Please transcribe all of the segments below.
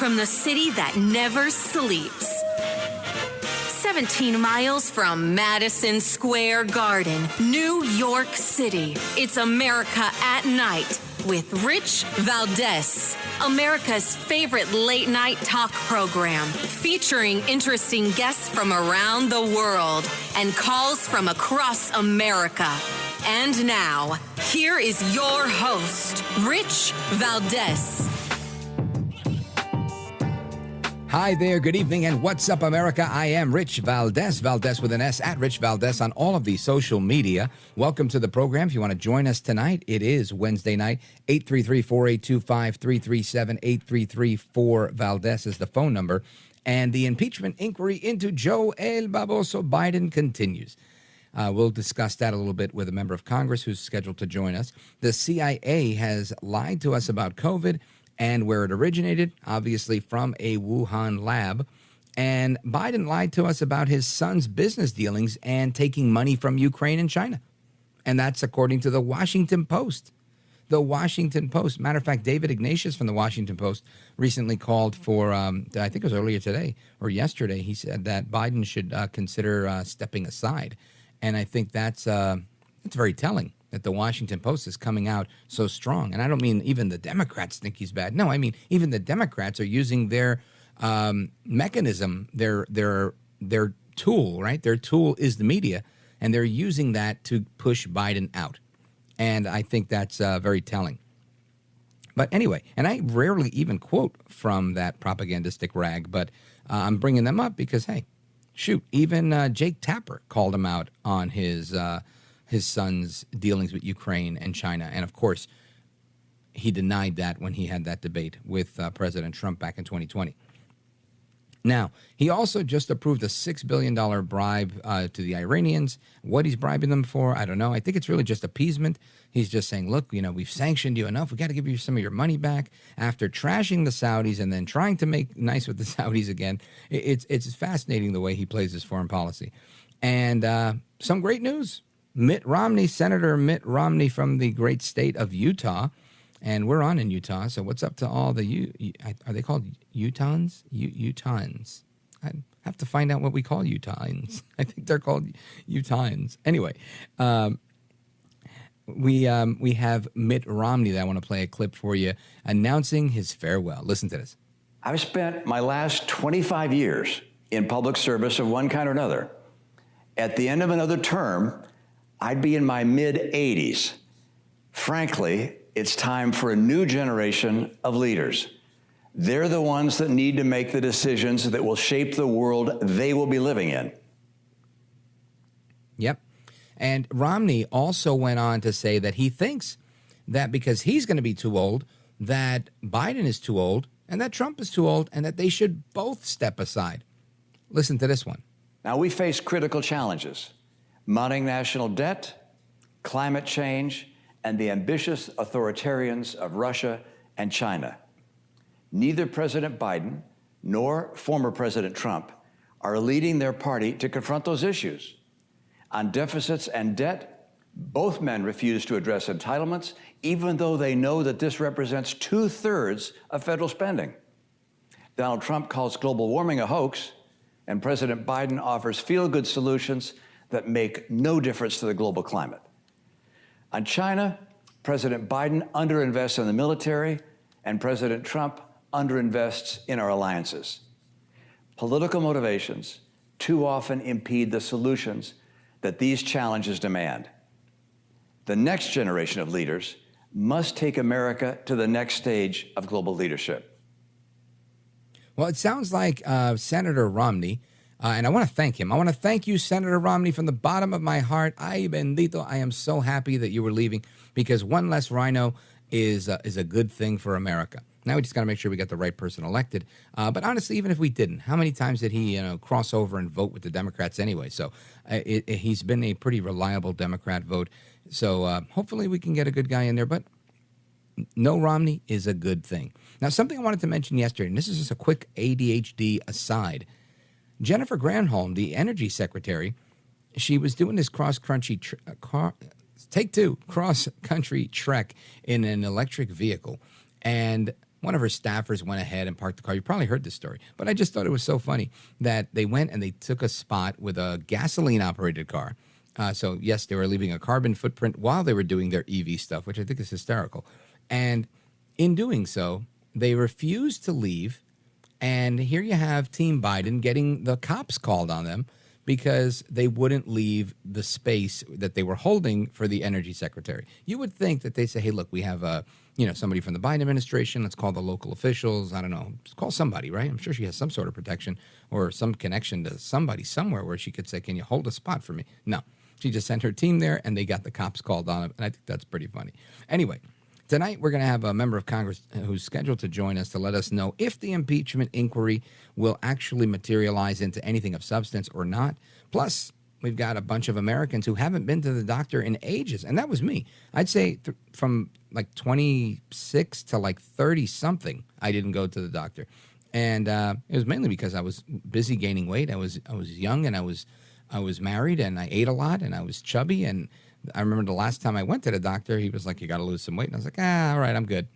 from the city that never sleeps. 17 miles from Madison Square Garden, New York City. It's America at Night with Rich Valdez, America's favorite late-night talk program, featuring interesting guests from around the world and calls from across America. And now, here is your host, Rich Valdez. Hi there, good evening, and what's up, America? I am Rich Valdez, Valdez with an S, at Rich Valdez on all of the social media. Welcome to the program. If you want to join us tonight, it is Wednesday night. 833-482-5337, 833-4-Valdez is the phone number. And the impeachment inquiry into Joe El Baboso Biden continues. We'll discuss that a little bit with a member of Congress who's scheduled to join us. The CIA has lied to us about COVID and where it originated, obviously from a Wuhan lab. And Biden lied to us about his son's business dealings and taking money from Ukraine and China. And that's according to the Washington Post. The Washington Post. Matter of fact, David Ignatius from the Washington Post recently called for, I think it was earlier today or yesterday, he said that Biden should consider stepping aside. And I think that's very telling that the Washington Post is coming out so strong. And I don't mean even the Democrats think he's bad. No, I mean even the Democrats are using their mechanism, their tool, right? Their tool is the media, and they're using that to push Biden out. And I think that's very telling. But anyway, and I rarely even quote from that propagandistic rag, but I'm bringing them up because, hey, shoot, even Jake Tapper called him out on his son's dealings with Ukraine and China. And, of course, he denied that when he had that debate with President Trump back in 2020. Now, he also just approved a $6 billion bribe to the Iranians. What he's bribing them for, I don't know. I think it's really just appeasement. He's just saying, look, you know, we've sanctioned you enough. We got to give you some of your money back after trashing the Saudis and then trying to make nice with the Saudis again. It's fascinating the way he plays his foreign policy. And some great news. Senator Mitt Romney from the great state of Utah, and we're on in Utah, so what's up to all the, are they called Utahns? Utahns. I have to find out what we call Utahns. I think they're called Utahns. Anyway, we have Mitt Romney that I want to play a clip for you announcing his farewell. Listen to this. I've spent my last 25 years in public service of one kind or another. At the end of another term, I'd be in my mid-80s. Frankly, it's time for a new generation of leaders. They're the ones that need to make the decisions that will shape the world they will be living in. Yep. And Romney also went on to say that he thinks that because he's going to be too old, that Biden is too old, and that Trump is too old, and that they should both step aside. Listen to this one. Now, we face critical challenges. Mounting national debt, climate change, and the ambitious authoritarians of Russia and China. Neither President Biden nor former President Trump are leading their party to confront those issues. On deficits and debt, both men refuse to address entitlements, even though they know that this represents 2/3 of federal spending. Donald Trump calls global warming a hoax, and President Biden offers feel-good solutions that make no difference to the global climate. On China, President Biden underinvests in the military, and President Trump underinvests in our alliances. Political motivations too often impede the solutions that these challenges demand. The next generation of leaders must take America to the next stage of global leadership. Well, it sounds like Senator Romney, and I want to thank him. I want to thank you, Senator Romney, from the bottom of my heart. Ay bendito, I am so happy that you were leaving, because one less rhino is a good thing for America. Now we just got to make sure we got the right person elected. But honestly, even if we didn't, how many times did he cross over and vote with the Democrats anyway? So he's been a pretty reliable Democrat vote. So hopefully we can get a good guy in there. But no Romney is a good thing. Now, something I wanted to mention yesterday, and this is just a quick ADHD aside. Jennifer Granholm, the energy secretary, she was doing this cross-country trek in an electric vehicle. And one of her staffers went ahead and parked the car. You probably heard this story, but I just thought it was so funny that they went and they took a spot with a gasoline-operated car. So, yes, they were leaving a carbon footprint while they were doing their EV stuff, which I think is hysterical. And in doing so, they refused to leave. And here you have Team Biden getting the cops called on them because they wouldn't leave the space that they were holding for the energy secretary. You would think that they say, hey, look, we have somebody from the Biden administration. Let's call the local officials. I don't know. Just call somebody, right? I'm sure she has some sort of protection or some connection to somebody somewhere where she could say, can you hold a spot for me? No. She just sent her team there, and they got the cops called on them, and I think that's pretty funny. Anyway, tonight we're going to have a member of Congress who's scheduled to join us to let us know if the impeachment inquiry will actually materialize into anything of substance or not. Plus, we've got a bunch of Americans who haven't been to the doctor in ages, and that was me. I'd say from like 26 to like 30-something, I didn't go to the doctor. And it was mainly because I was busy gaining weight. I was young, and I was married, and I ate a lot, and I was chubby. And I remember the last time I went to the doctor, he was like, you got to lose some weight. And I was like, all right, I'm good.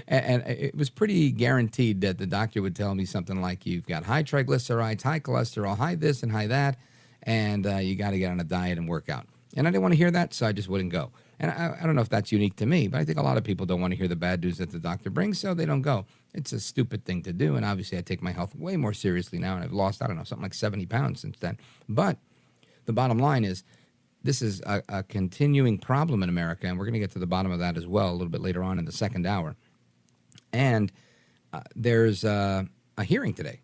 and it was pretty guaranteed that the doctor would tell me something like, you've got high triglycerides, high cholesterol, high this and high that, and you got to get on a diet and work out. And I didn't want to hear that, so I just wouldn't go. And I don't know if that's unique to me, but I think a lot of people don't want to hear the bad news that the doctor brings, so they don't go. It's a stupid thing to do, and obviously I take my health way more seriously now, and I've lost, something like 70 pounds since then. But the bottom line is this is a continuing problem in America, and we're going to get to the bottom of that as well a little bit later on in the second hour. And there's a hearing today,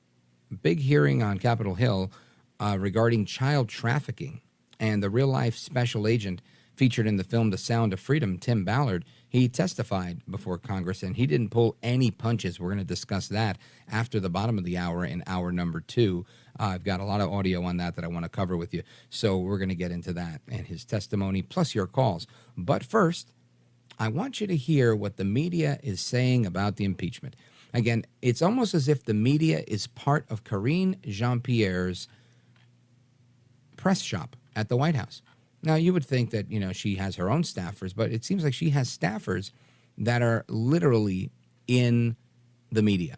a big hearing on Capitol Hill regarding child trafficking, and the real-life special agent featured in the film The Sound of Freedom, Tim Ballard, he testified before Congress, and he didn't pull any punches. We're going to discuss that after the bottom of the hour in hour number 2. I've got a lot of audio on that I want to cover with you, so we're going to get into that and his testimony, plus your calls. But first, I want you to hear what the media is saying about the impeachment. Again, it's almost as if the media is part of Karine Jean-Pierre's press shop at the White House. Now, you would think that, she has her own staffers, but it seems like she has staffers that are literally in the media.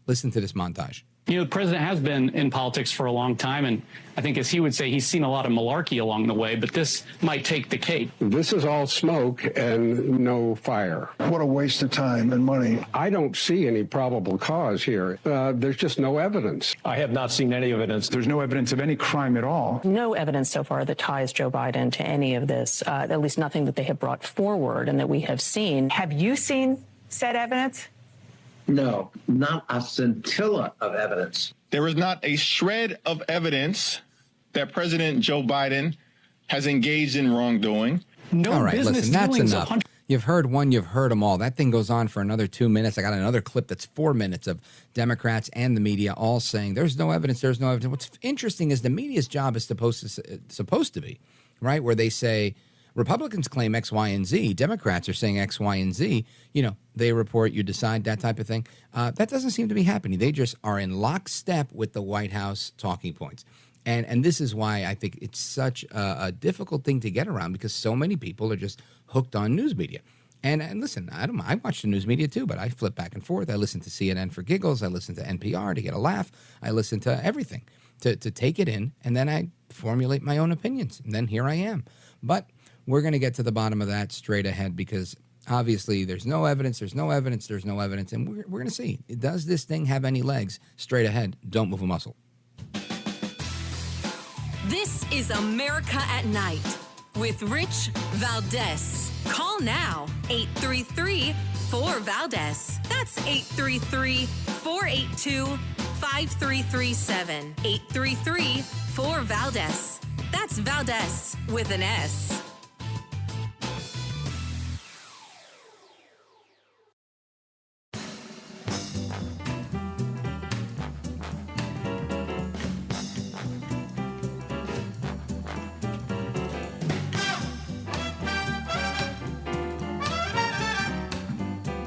Listen to this montage. The president has been in politics for a long time, and I think, as he would say, he's seen a lot of malarkey along the way, but this might take the cake. This is all smoke and no fire. What a waste of time and money. I don't see any probable cause here. There's just no evidence. I have not seen any evidence. There's no evidence of any crime at all. No evidence so far that ties Joe Biden to any of this, at least nothing that they have brought forward and that we have seen. Have you seen said evidence? No, not a scintilla of evidence. There is not a shred of evidence that President Joe Biden has engaged in wrongdoing. No. All right, business listen, that's dealings enough. You've heard one, you've heard them all. That thing goes on for another 2 minutes. I got another clip that's 4 minutes of Democrats and the media all saying there's no evidence, there's no evidence. What's interesting is the media's job is supposed to be, right, where they say Republicans claim X, Y, and Z. Democrats are saying X, Y, and Z. They report, you decide, that type of thing. That doesn't seem to be happening. They just are in lockstep with the White House talking points. And this is why I think it's such a difficult thing to get around, because so many people are just hooked on news media. And listen, I watch the news media too, but I flip back and forth. I listen to CNN for giggles. I listen to NPR to get a laugh. I listen to everything to take it in, and then I formulate my own opinions. And then here I am. But we're going to get to the bottom of that straight ahead, because obviously there's no evidence, and we're going to see. Does this thing have any legs? Straight ahead. Don't move a muscle. This is America at Night with Rich Valdez. Call now, 833-4-VALDEZ. That's 833-482-5337. 833-4-VALDEZ. That's Valdez with an S.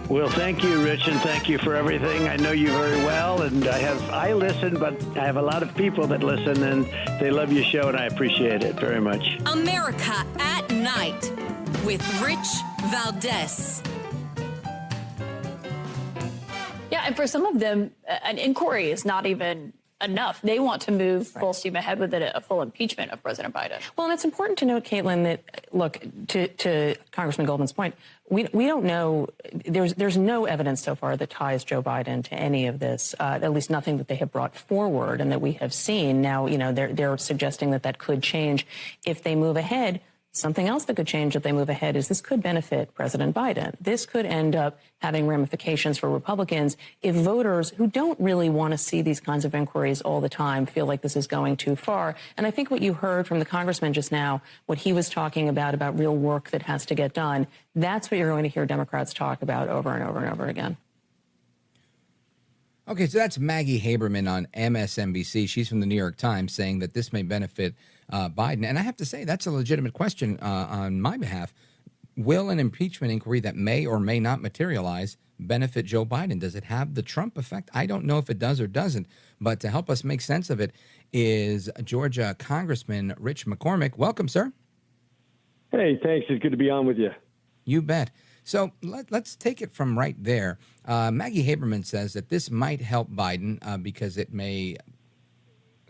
Well, thank you, Rich, and thank you for everything. I know you very well, and I listen, but I have a lot of people that listen, and they love your show, and I appreciate it very much. America at Night with Rich Valdez. And for some of them, an inquiry is not even enough. They want to move full steam ahead with a full impeachment of President Biden. Well, and it's important to note, Caitlin, that, look, to Congressman Goldman's point, we don't know, there's no evidence so far that ties Joe Biden to any of this, at least nothing that they have brought forward and that we have seen. Now, they're suggesting that could change if they move ahead. Something else that could change if they move ahead is this could benefit President Biden. This could end up having ramifications for Republicans if voters who don't really want to see these kinds of inquiries all the time feel like this is going too far. And I think what you heard from the congressman just now, what he was talking about real work that has to get done, that's what you're going to hear Democrats talk about over and over and over again. Okay, so that's Maggie Haberman on MSNBC. She's from the New York Times saying that this may benefit Biden. And I have to say, that's a legitimate question on my behalf. Will an impeachment inquiry that may or may not materialize benefit Joe Biden? Does it have the Trump effect? I don't know if it does or doesn't. But to help us make sense of it is Georgia Congressman Rich McCormick. Welcome, sir. Hey, thanks. It's good to be on with you. You bet. So let's take it from right there. Maggie Haberman says that this might help Biden because it may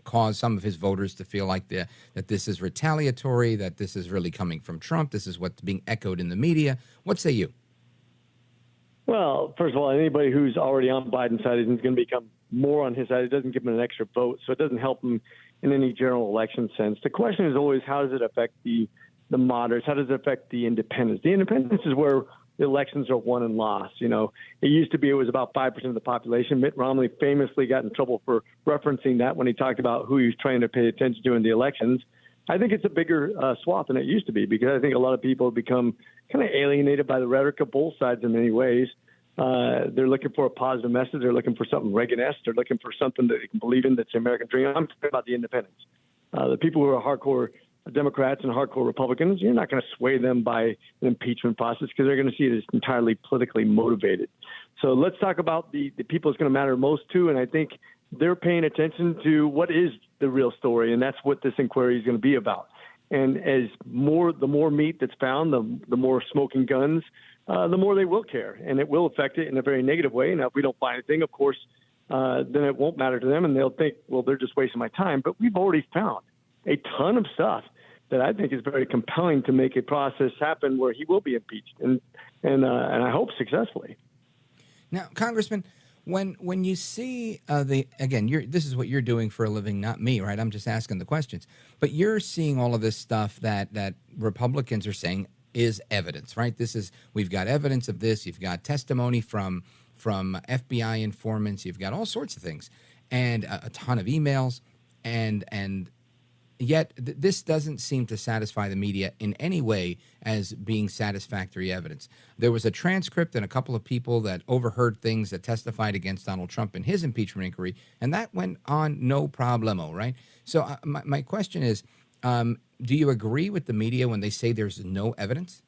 cause some of his voters to feel like that this is retaliatory, that this is really coming from Trump. This is what's being echoed in the media. What say you? Well, first of all, anybody who's already on Biden's side isn't going to become more on his side. It doesn't give him an extra vote, so it doesn't help him in any general election sense. The question is always, how does it affect the moderates? How does it affect the independents? The independents is where the elections are won and lost. It used to be it was about 5% of the population. Mitt Romney famously got in trouble for referencing that when he talked about who he was trying to pay attention to in the elections. I think it's a bigger swath than it used to be because I think a lot of people have become kind of alienated by the rhetoric of both sides in many ways. They're looking for a positive message. They're looking for something Reagan-esque. They're looking for something that they can believe in that's the American dream. I'm talking about the independents. The people who are hardcore Democrats and hardcore Republicans, you're not going to sway them by an impeachment process because they're going to see it as entirely politically motivated. So let's talk about the people it's going to matter most to, and I think they're paying attention to what is the real story, and that's what this inquiry is going to be about. And the more meat that's found, the more smoking guns, the more they will care, and it will affect it in a very negative way. Now, if we don't find anything, of course, then it won't matter to them, and they'll think, well, they're just wasting my time. But we've already found a ton of stuff that I think is very compelling to make a process happen where he will be impeached, and I hope successfully. Now, Congressman, when you see this is what you're doing for a living, not me, right? I'm just asking the questions. But you're seeing all of this stuff that Republicans are saying is evidence, right? We've got evidence of this. You've got testimony from FBI informants. You've got all sorts of things, and a ton of emails, and yet this doesn't seem to satisfy the media in any way as being satisfactory evidence. There was a transcript and a couple of people that overheard things that testified against Donald Trump in his impeachment inquiry, and that went on no problemo, right? So my question is, do you agree with the media when they say there's no evidence?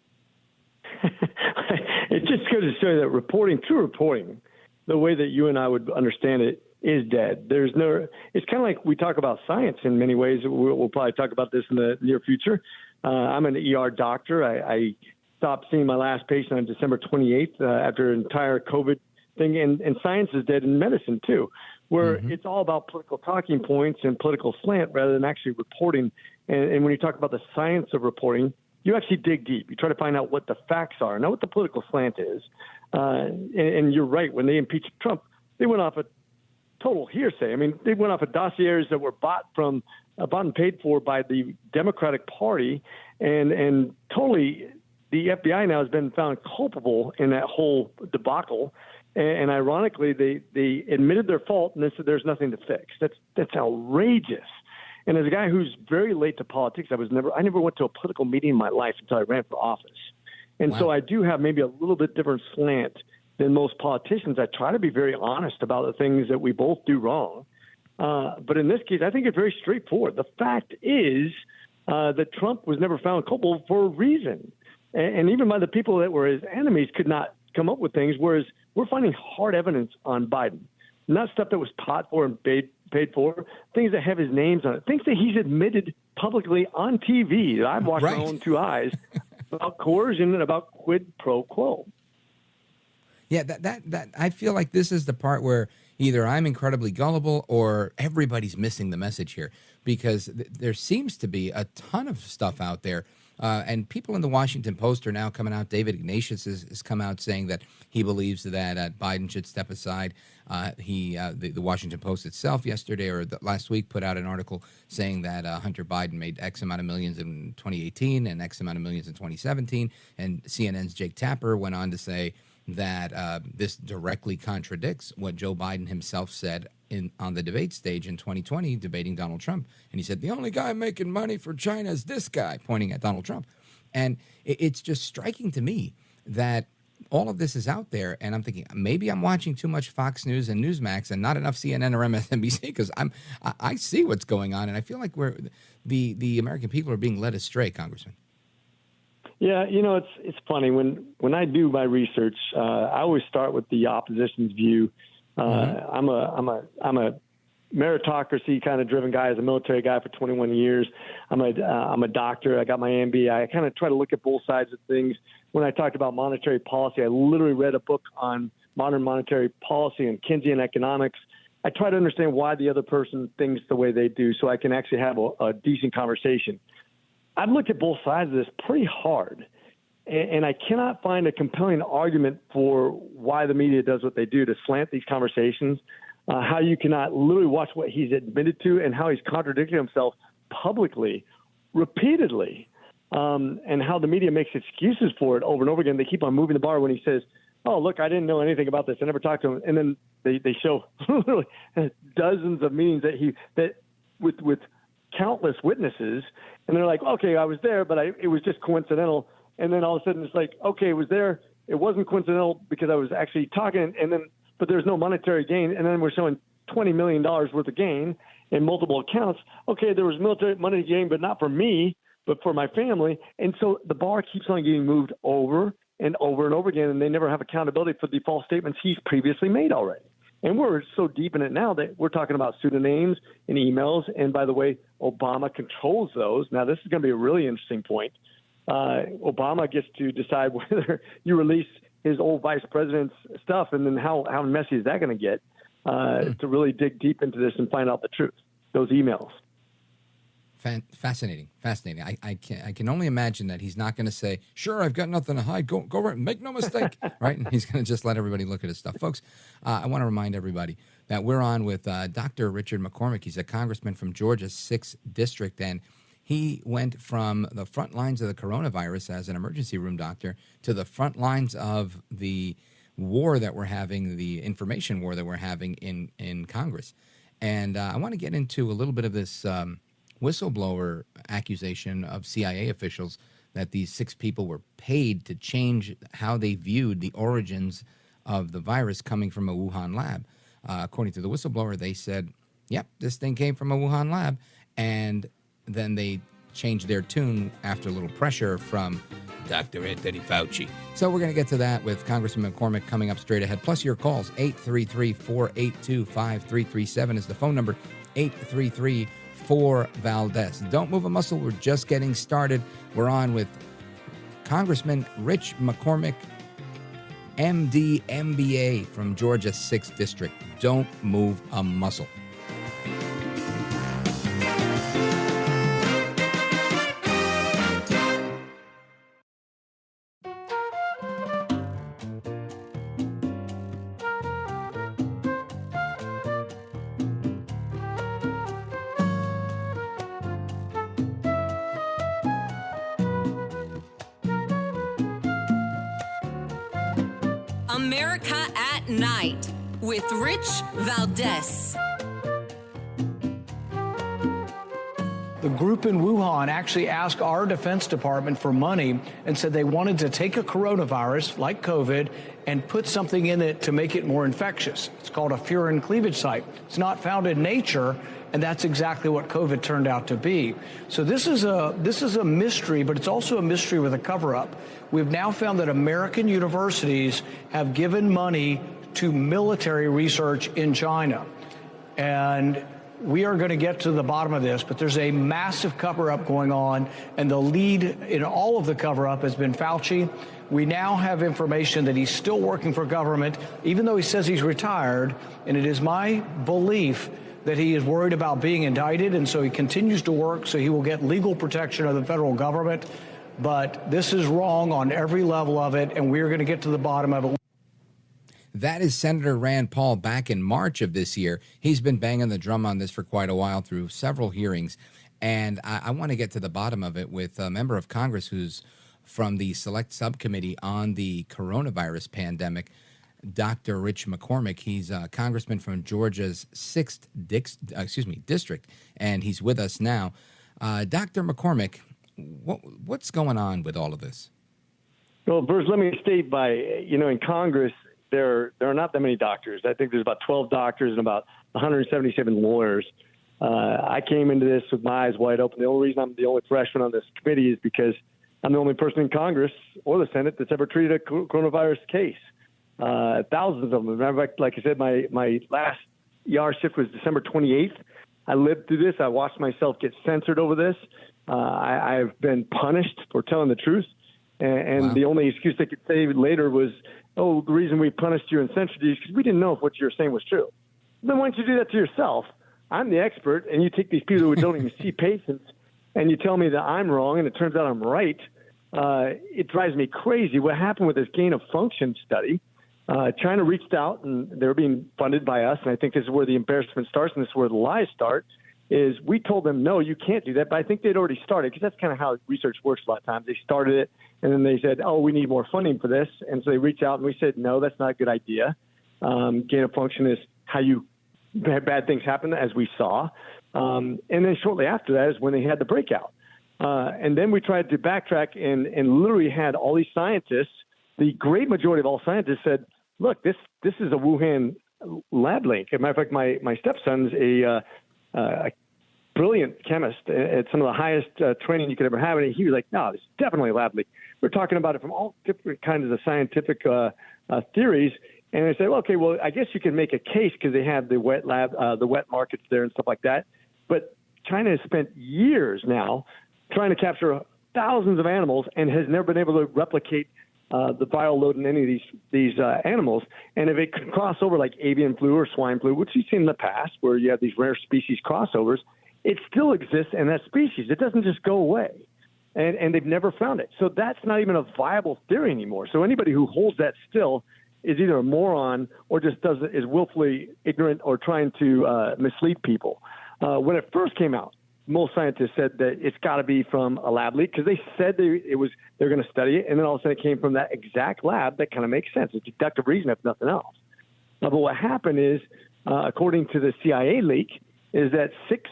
It just goes to show that true reporting, the way that you and I would understand it, is dead. It's kind of like we talk about science in many ways. We'll probably talk about this in the near future. I'm an ER doctor. I stopped seeing my last patient on December 28th after an entire COVID thing. And science is dead in medicine too, where it's all about political talking points and political slant rather than actually reporting. And when you talk about the science of reporting, you actually dig deep. You try to find out what the facts are, not what the political slant is. And you're right. When they impeached Trump, they went off a total hearsay. I mean, they went off of dossiers that were bought and paid for by the Democratic Party, and totally the FBI now has been found culpable in that whole debacle. And ironically, they admitted their fault and they said there's nothing to fix. That's outrageous. And as a guy who's very late to politics, I never went to a political meeting in my life until I ran for office. And so I do have maybe a little bit different slant than most politicians. I try to be very honest about the things that we both do wrong. But in this case, I think it's very straightforward. The fact is that Trump was never found culpable for a reason. And even by the people that were his enemies could not come up with things, whereas we're finding hard evidence on Biden. Not stuff that was taught for and paid for, things that have his names on it, things that he's admitted publicly on TV that I've watched my own two eyes about coercion and about quid pro quo. Yeah, that I feel like this is the part where either I'm incredibly gullible or everybody's missing the message here, because there seems to be a ton of stuff out there. And people in the Washington Post are now coming out. David Ignatius has come out saying that he believes that Biden should step aside. The Washington Post itself yesterday or last week put out an article saying that Hunter Biden made X amount of millions in 2018 and X amount of millions in 2017. And CNN's Jake Tapper went on to say that this directly contradicts what Joe Biden himself said on the debate stage in 2020 debating Donald Trump. And he said, the only guy making money for China is this guy, pointing at Donald Trump. And it's just striking to me that all of this is out there, and I'm thinking maybe I'm watching too much Fox News and Newsmax and not enough CNN or MSNBC, because I see what's going on, and I feel like the American people are being led astray, Congressman. Yeah, it's funny when I do my research, I always start with the opposition's view. I'm a meritocracy kind of driven guy as a military guy for 21 years. I'm a doctor. I got my MBA. I kind of try to look at both sides of things. When I talked about monetary policy, I literally read a book on modern monetary policy and Keynesian economics. I try to understand why the other person thinks the way they do, so I can actually have a decent conversation. I've looked at both sides of this pretty hard, and I cannot find a compelling argument for why the media does what they do to slant these conversations, how you cannot literally watch what he's admitted to and how he's contradicting himself publicly, repeatedly, and how the media makes excuses for it over and over again. They keep on moving the bar when he says, oh, look, I didn't know anything about this. I never talked to him. And then they show literally dozens of meetings that with countless witnesses. And they're like, okay, I was there, but it was just coincidental. And then all of a sudden it's like, okay, it was there. It wasn't coincidental because I was actually talking. But there's no monetary gain. And then we're showing $20 million worth of gain in multiple accounts. Okay, there was military money gain, but not for me, but for my family. And so the bar keeps on getting moved over and over and over again, and they never have accountability for the false statements he's previously made already. And we're so deep in it now that we're talking about pseudonyms and emails. And by the way, Obama controls those. Now, this is going to be a really interesting point. Obama gets to decide whether you release his old vice president's stuff, and then how messy is that going to get to really dig deep into this and find out the truth, those emails. Fascinating. I can only imagine that he's not going to say, sure, I've got nothing to hide. Go right, make no mistake, right? And he's going to just let everybody look at his stuff. Folks, I want to remind everybody that we're on with Dr. Richard McCormick. He's a congressman from Georgia's 6th District, and he went from the front lines of the coronavirus as an emergency room doctor to the front lines of the war that we're having, the information war that we're having in Congress. And I want to get into a little bit of this whistleblower accusation of CIA officials that these 6 people were paid to change how they viewed the origins of the virus coming from a Wuhan lab. According to the whistleblower, they said, yep, this thing came from a Wuhan lab. And then they changed their tune after a little pressure from Dr. Anthony Fauci. So we're going to get to that with Congressman McCormick coming up straight ahead. Plus your calls, 833-482-5337 is the phone number, 833-4-VALDEZ. Don't move a muscle. We're just getting started. We're on with Congressman Rich McCormick, MD, MBA from Georgia's 6th District. Don't move a muscle. America at Night with Rich Valdez. The group in Wuhan actually asked our Defense Department for money and said they wanted to take a coronavirus like COVID and put something in it to make it more infectious. It's called a furin cleavage site. It's not found in nature, and that's exactly what COVID turned out to be. So this is a mystery, but it's also a mystery with a cover-up. We've now found that American universities have given money to military research in China. And we are going to get to the bottom of this, but there's a massive cover-up going on, and the lead in all of the cover-up has been Fauci. We now have information that he's still working for government, even though he says he's retired. And it is my belief that he is worried about being indicted, and so he continues to work so he will get legal protection of the federal government. But this is wrong on every level of it, and we are going to get to the bottom of it. That is Senator Rand Paul back in March of this year. He's been banging the drum on this for quite a while through several hearings. And I want to get to the bottom of it with a member of Congress who's from the Select Subcommittee on the Coronavirus Pandemic, Dr. Rich McCormick. He's a congressman from Georgia's 6th district, and he's with us now. Dr. McCormick, what's going on with all of this? Well, first, let me state in Congress, there are not that many doctors. I think there's about 12 doctors and about 177 lawyers. I came into this with my eyes wide open. The only reason I'm the only freshman on this committee is because I'm the only person in Congress or the Senate that's ever treated a coronavirus case. Thousands of them. Matter of fact, like I said, my last ER shift was December 28th. I lived through this. I watched myself get censored over this. I've been punished for telling the truth. And wow. The only excuse they could say later was, the reason we punished you and censored you is because we didn't know if what you were saying was true. Then why don't you do that to yourself? I'm the expert, and you take these people who don't even see patients, and you tell me that I'm wrong, and it turns out I'm right. It drives me crazy. What happened with this gain of function study, China reached out, and they're being funded by us, and I think this is where the embarrassment starts, and this is where the lies start, is we told them, no, you can't do that, but I think they'd already started, because that's kind of how research works a lot of times. They started it, and then they said, we need more funding for this, and so they reached out, and we said, no, that's not a good idea. Gain of function is how you bad things happen, as we saw. And then shortly after that is when they had the breakout. And then we tried to backtrack and literally had all these scientists, the great majority of all scientists said, look, this is a Wuhan lab link. As a matter of fact, my stepson's a brilliant chemist at some of the highest training you could ever have. And he was like, no, it's definitely a lab link. We're talking about it from all different kinds of scientific theories. And I said, okay, well, I guess you can make a case because they have the wet lab, the wet markets there and stuff like that. But China has spent years now trying to capture thousands of animals and has never been able to replicate the viral load in any of these animals. And if it could cross over like avian flu or swine flu, which you've seen in the past where you have these rare species crossovers, it still exists in that species. It doesn't just go away. And they've never found it. So that's not even a viable theory anymore. So anybody who holds that still is either a moron or just is willfully ignorant or trying to mislead people. When it first came out, most scientists said that it's got to be from a lab leak because they said they're going to study it, and then all of a sudden it came from that exact lab. That kind of makes sense. It's deductive reason, if nothing else. But what happened is, according to the CIA leak, is that 6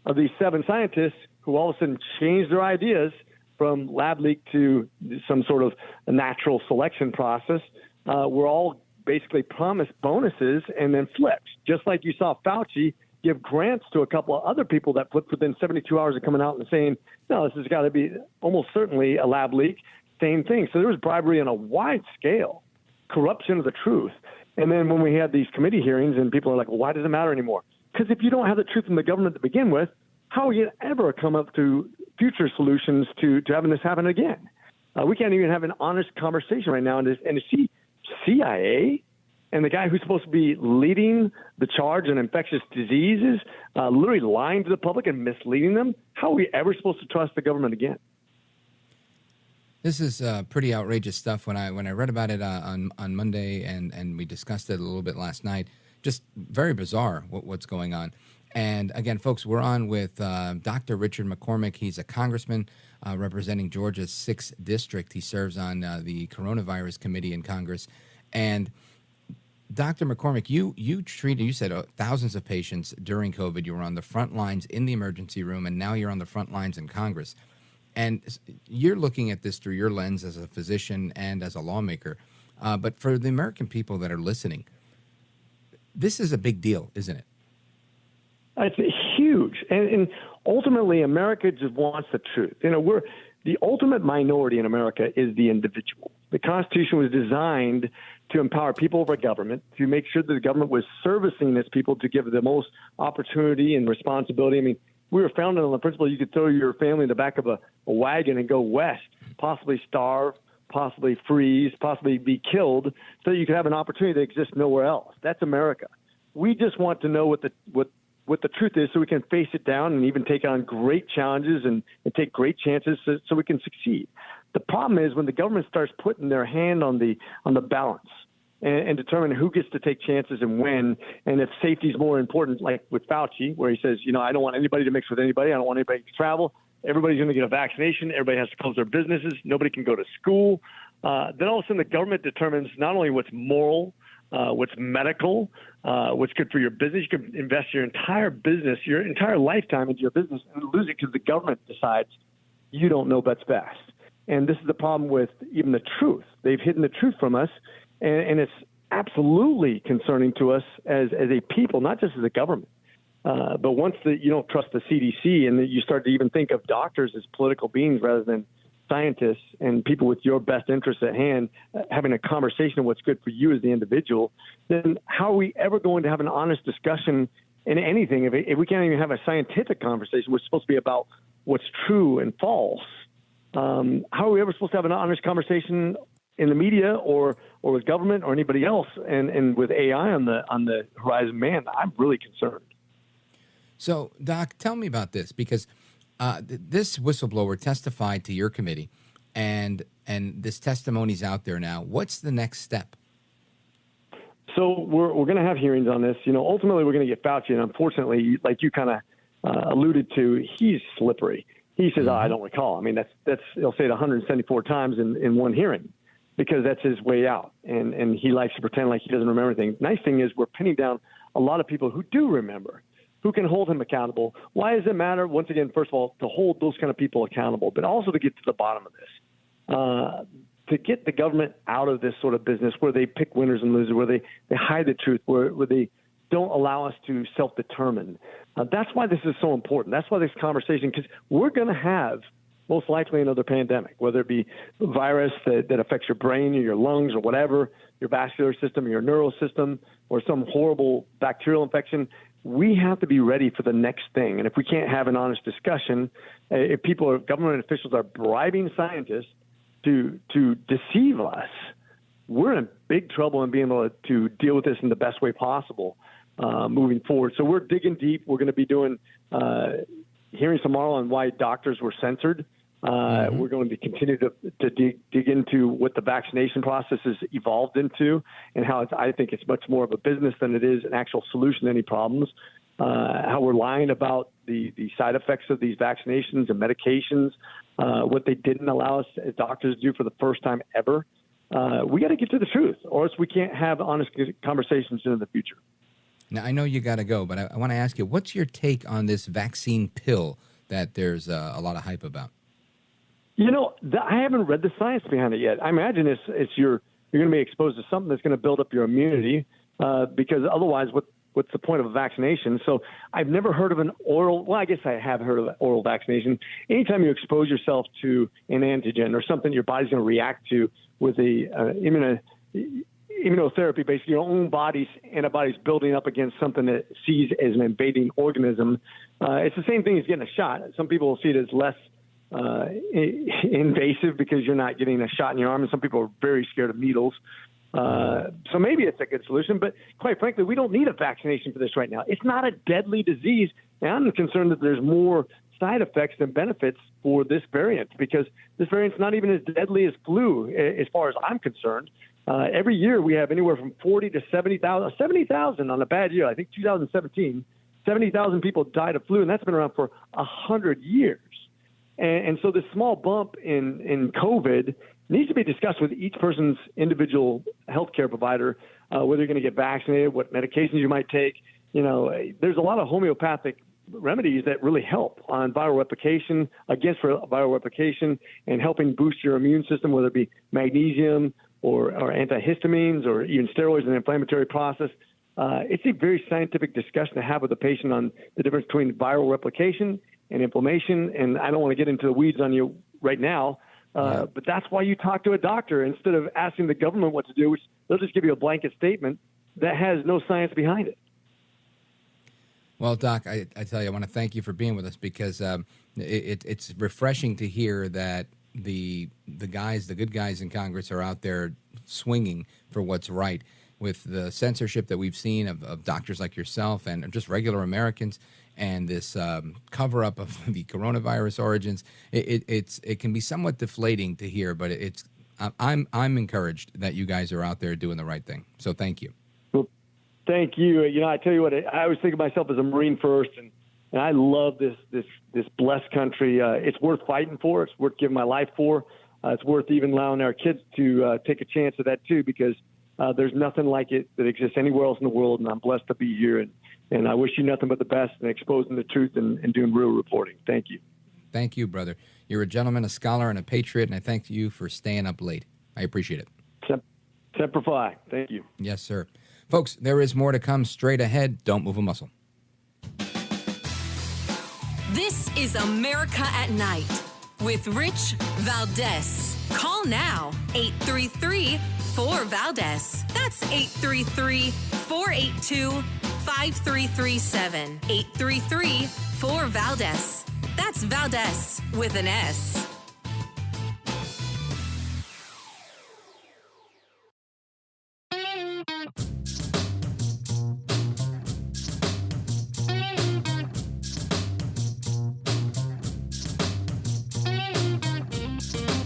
of these 7 scientists who all of a sudden changed their ideas from lab leak to some sort of a natural selection process were all basically promised bonuses and then flipped. Just like you saw Fauci give grants to a couple of other people that flipped within 72 hours of coming out and saying, no, this has got to be almost certainly a lab leak. Same thing. So there was bribery on a wide scale, corruption of the truth. And then when we had these committee hearings and people are like, well, why does it matter anymore? Because if you don't have the truth from the government to begin with, how will you ever come up to future solutions to having this happen again? We can't even have an honest conversation right now. And to see CIA and the guy who's supposed to be leading the charge on infectious diseases literally lying to the public and misleading them, how are we ever supposed to trust the government again? This is pretty outrageous stuff. When I read about it on Monday and we discussed it a little bit last night, just very bizarre what's going on. And again, folks, we're on with Dr. Richard McCormick. He's a congressman representing Georgia's 6th district. He serves on the coronavirus committee in Congress. And Dr. McCormick, you said thousands of patients during COVID. You were on the front lines in the emergency room, and now you're on the front lines in Congress. And you're looking at this through your lens as a physician and as a lawmaker. But for the American people that are listening, this is a big deal, isn't it? It's huge. And ultimately, America just wants the truth. The ultimate minority in America is the individual. The Constitution was designed to empower people over government, to make sure that the government was servicing its people to give the most opportunity and responsibility. I mean, we were founded on the principle you could throw your family in the back of a wagon and go west, possibly starve, possibly freeze, possibly be killed, so you could have an opportunity that exists nowhere else. That's America. We just want to know what the truth is, so we can face it down and even take on great challenges and take great chances so we can succeed. The problem is when the government starts putting their hand on the balance and determine who gets to take chances and when, and if safety is more important, like with Fauci, where he says, I don't want anybody to mix with anybody. I don't want anybody to travel. Everybody's going to get a vaccination. Everybody has to close their businesses. Nobody can go to school. Then all of a sudden the government determines not only what's moral, what's medical, what's good for your business. You can invest your entire business, your entire lifetime into your business and lose it because the government decides you don't know what's best. And this is the problem with even the truth. They've hidden the truth from us, and it's absolutely concerning to us as a people, not just as a government. But once you don't trust the CDC and you start to even think of doctors as political beings rather than scientists and people with your best interests at hand, having a conversation of what's good for you as the individual, then how are we ever going to have an honest discussion in anything if we can't even have a scientific conversation, which is supposed to be about what's true and false? How are we ever supposed to have an honest conversation in the media or with government or anybody else? And with AI on the horizon, man, I'm really concerned. So, Doc, tell me about this, because this whistleblower testified to your committee, and this testimony's out there now. What's the next step? So we're going to have hearings on this. Ultimately, we're going to get Fauci, and unfortunately, like you kind of alluded to, he's slippery. He says, I don't recall. I mean, that's he'll say it 174 times in one hearing because that's his way out. And he likes to pretend like he doesn't remember anything. Nice thing is we're pinning down a lot of people who do remember, who can hold him accountable. Why does it matter? Once again, first of all, to hold those kind of people accountable, but also to get to the bottom of this, to get the government out of this sort of business where they pick winners and losers, where they hide the truth, where they don't allow us to self-determine. That's why this is so important. That's why this conversation, because we're going to have most likely another pandemic, whether it be a virus that affects your brain or your lungs or whatever, your vascular system, your neural system, or some horrible bacterial infection. We have to be ready for the next thing. And if we can't have an honest discussion, if government officials are bribing scientists to deceive us, we're in big trouble in being able to deal with this in the best way possible moving forward. So we're digging deep. We're going to be doing hearings tomorrow on why doctors were censored. We're going to continue to dig into what the vaccination process has evolved into and how I think it's much more of a business than it is an actual solution to any problems. How we're lying about the side effects of these vaccinations and medications, what they didn't allow us as doctors to do for the first time ever. We got to get to the truth, or else we can't have honest conversations in the future. Now, I know you got to go, but I want to ask you, what's your take on this vaccine pill that there's a lot of hype about? I haven't read the science behind it yet. I imagine it's you're going to be exposed to something that's going to build up your immunity because otherwise, what's the point of a vaccination? So I've never heard of an oral. Well, I guess I have heard of an oral vaccination. Anytime you expose yourself to an antigen or something your body's going to react to with a immunotherapy, basically your own body's antibodies building up against something that sees as an invading organism. It's the same thing as getting a shot. Some people will see it as less invasive because you're not getting a shot in your arm, and some people are very scared of needles. So maybe it's a good solution, but quite frankly, we don't need a vaccination for this right now. It's not a deadly disease, and I'm concerned that there's more side effects than benefits for this variant because this variant's not even as deadly as flu, as far as I'm concerned. Every year we have anywhere from 40 to 70,000 on a bad year. I think 2017, 70,000 people died of flu, and that's been around for 100 years. And so this small bump in COVID needs to be discussed with each person's individual healthcare provider, whether you're going to get vaccinated, what medications you might take. There's a lot of homeopathic remedies that really help on viral replication, against viral replication, and helping boost your immune system, whether it be magnesium or antihistamines or even steroids in the inflammatory process. It's a very scientific discussion to have with the patient on the difference between viral replication and inflammation. And I don't want to get into the weeds on you right now, but that's why you talk to a doctor instead of asking the government what to do, which they'll just give you a blanket statement that has no science behind it. Well, Doc, I tell you, I want to thank you for being with us because it's refreshing to hear that the good guys in Congress are out there swinging for what's right. With the censorship that we've seen of doctors like yourself and just regular Americans, and this cover up of the coronavirus origins, it can be somewhat deflating to hear. But I'm encouraged that you guys are out there doing the right thing. So thank you. Well, thank you. I tell you what, I always think of myself as a Marine first, and I love this blessed country. It's worth fighting for. It's worth giving my life for. It's worth even allowing our kids to take a chance at that too, because there's nothing like it that exists anywhere else in the world, and I'm blessed to be here. And I wish you nothing but the best in exposing the truth and doing real reporting. Thank you. Thank you, brother. You're a gentleman, a scholar, and a patriot, and I thank you for staying up late. I appreciate it. Semper Fi. Thank you. Yes, sir. Folks, there is more to come straight ahead. Don't move a muscle. This is America at Night with Rich Valdez. Call now, 833-4VALDEZ. That's 833-482-5337. 833-4VALDEZ. That's Valdez with an S.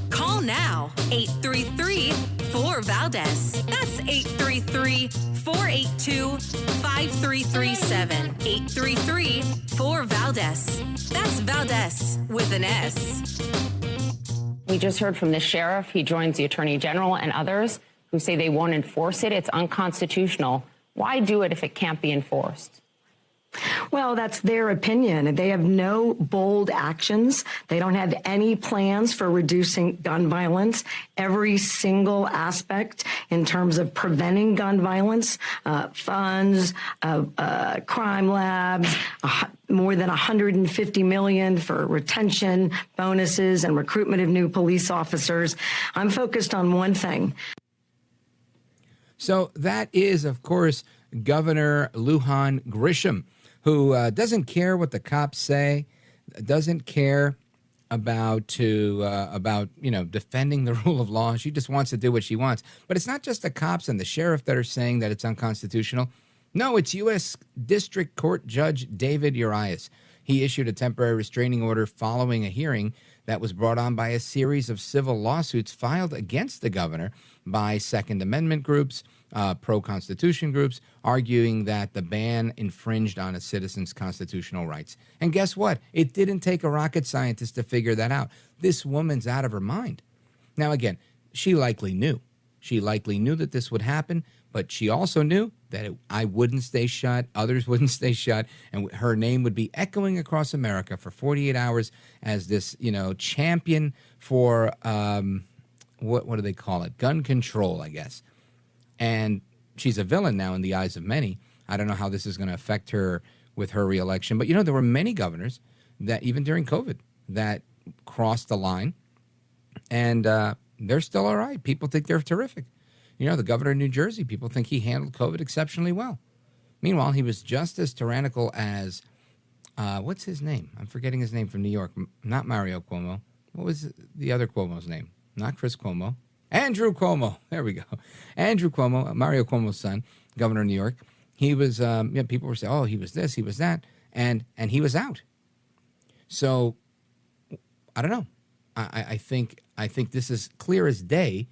Call now, 833-4VALDEZ. That's 833-482-5337. 833-4VALDEZ. That's Valdez with an S. We just heard from the sheriff. He joins the attorney general and others who say they won't enforce it. It's unconstitutional. Why do it if it can't be enforced? Well, that's their opinion. They have no bold actions. They don't have any plans for reducing gun violence. Every single aspect in terms of preventing gun violence, funds, crime labs, more than $150 million for retention bonuses and recruitment of new police officers. I'm focused on one thing. So that is, of course, Governor Lujan Grisham, who doesn't care what the cops say, doesn't care about defending the rule of law. She just wants to do what she wants. But it's not just the cops and the sheriff that are saying that it's unconstitutional. No, it's U.S. District Court Judge David Urias. He issued a temporary restraining order following a hearing that was brought on by a series of civil lawsuits filed against the governor by Second Amendment groups, pro-Constitution groups, arguing that the ban infringed on a citizen's constitutional rights. And guess what? It didn't take a rocket scientist to figure that out. This woman's out of her mind. Now, again, she likely knew. She likely knew that this would happen, but she also knew that I wouldn't stay shut, others wouldn't stay shut, and her name would be echoing across America for 48 hours as this, champion for, what do they call it? Gun control, I guess. And she's a villain now in the eyes of many. I don't know how this is going to affect her with her reelection. But, there were many governors that, even during COVID, that crossed the line. And they're still all right. People think they're terrific. The governor of New Jersey, people think he handled COVID exceptionally well. Meanwhile, he was just as tyrannical as, what's his name? I'm forgetting his name from New York. Not Mario Cuomo. What was the other Cuomo's name? Not Chris Cuomo. Andrew Cuomo. There we go. Andrew Cuomo, Mario Cuomo's son, governor of New York. He was, people were saying, oh, he was this, he was that, and he was out. So, I don't know. I think this is clear as day,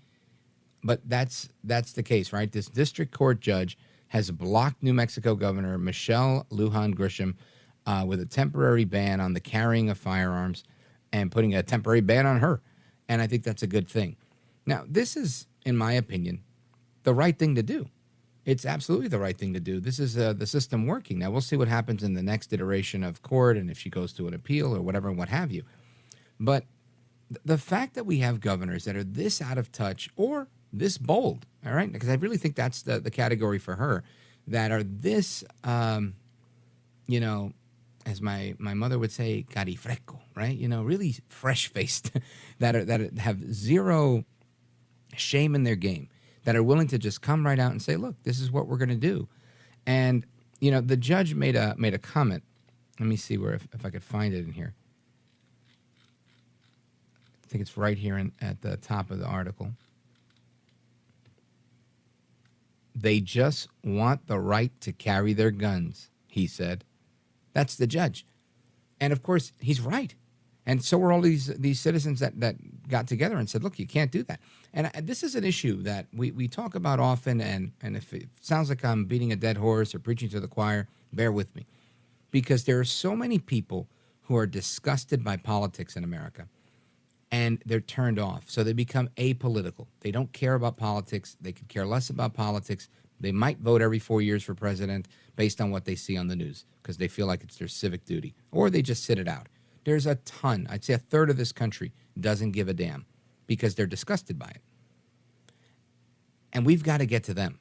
but that's the case, right? This district court judge has blocked New Mexico Governor Michelle Lujan Grisham with a temporary ban on the carrying of firearms and putting a temporary ban on her. And I think that's a good thing. Now, this is, in my opinion, the right thing to do. It's absolutely the right thing to do. This is the system working. Now, we'll see what happens in the next iteration of court and if she goes to an appeal or whatever, what have you. But the fact that we have governors that are this out of touch or this bold, all right, because I really think that's the category for her, that are this, as my mother would say, carifreco, right? Really fresh-faced, that have zero shame in their game, that are willing to just come right out and say, look, this is what we're going to do. And, the judge made a comment. Let me see if I could find it in here. I think it's right here at the top of the article. They just want the right to carry their guns, he said. That's the judge. And, of course, he's right. And so were all these citizens that got together and said, look, you can't do that. And this is an issue that we talk about often, and if it sounds like I'm beating a dead horse or preaching to the choir, bear with me. Because there are so many people who are disgusted by politics in America, and they're turned off. So they become apolitical. They don't care about politics. They could care less about politics. They might vote every 4 years for president based on what they see on the news because they feel like it's their civic duty, or they just sit it out. There's a ton. I'd say a third of this country doesn't give a damn because they're disgusted by it. And we've got to get to them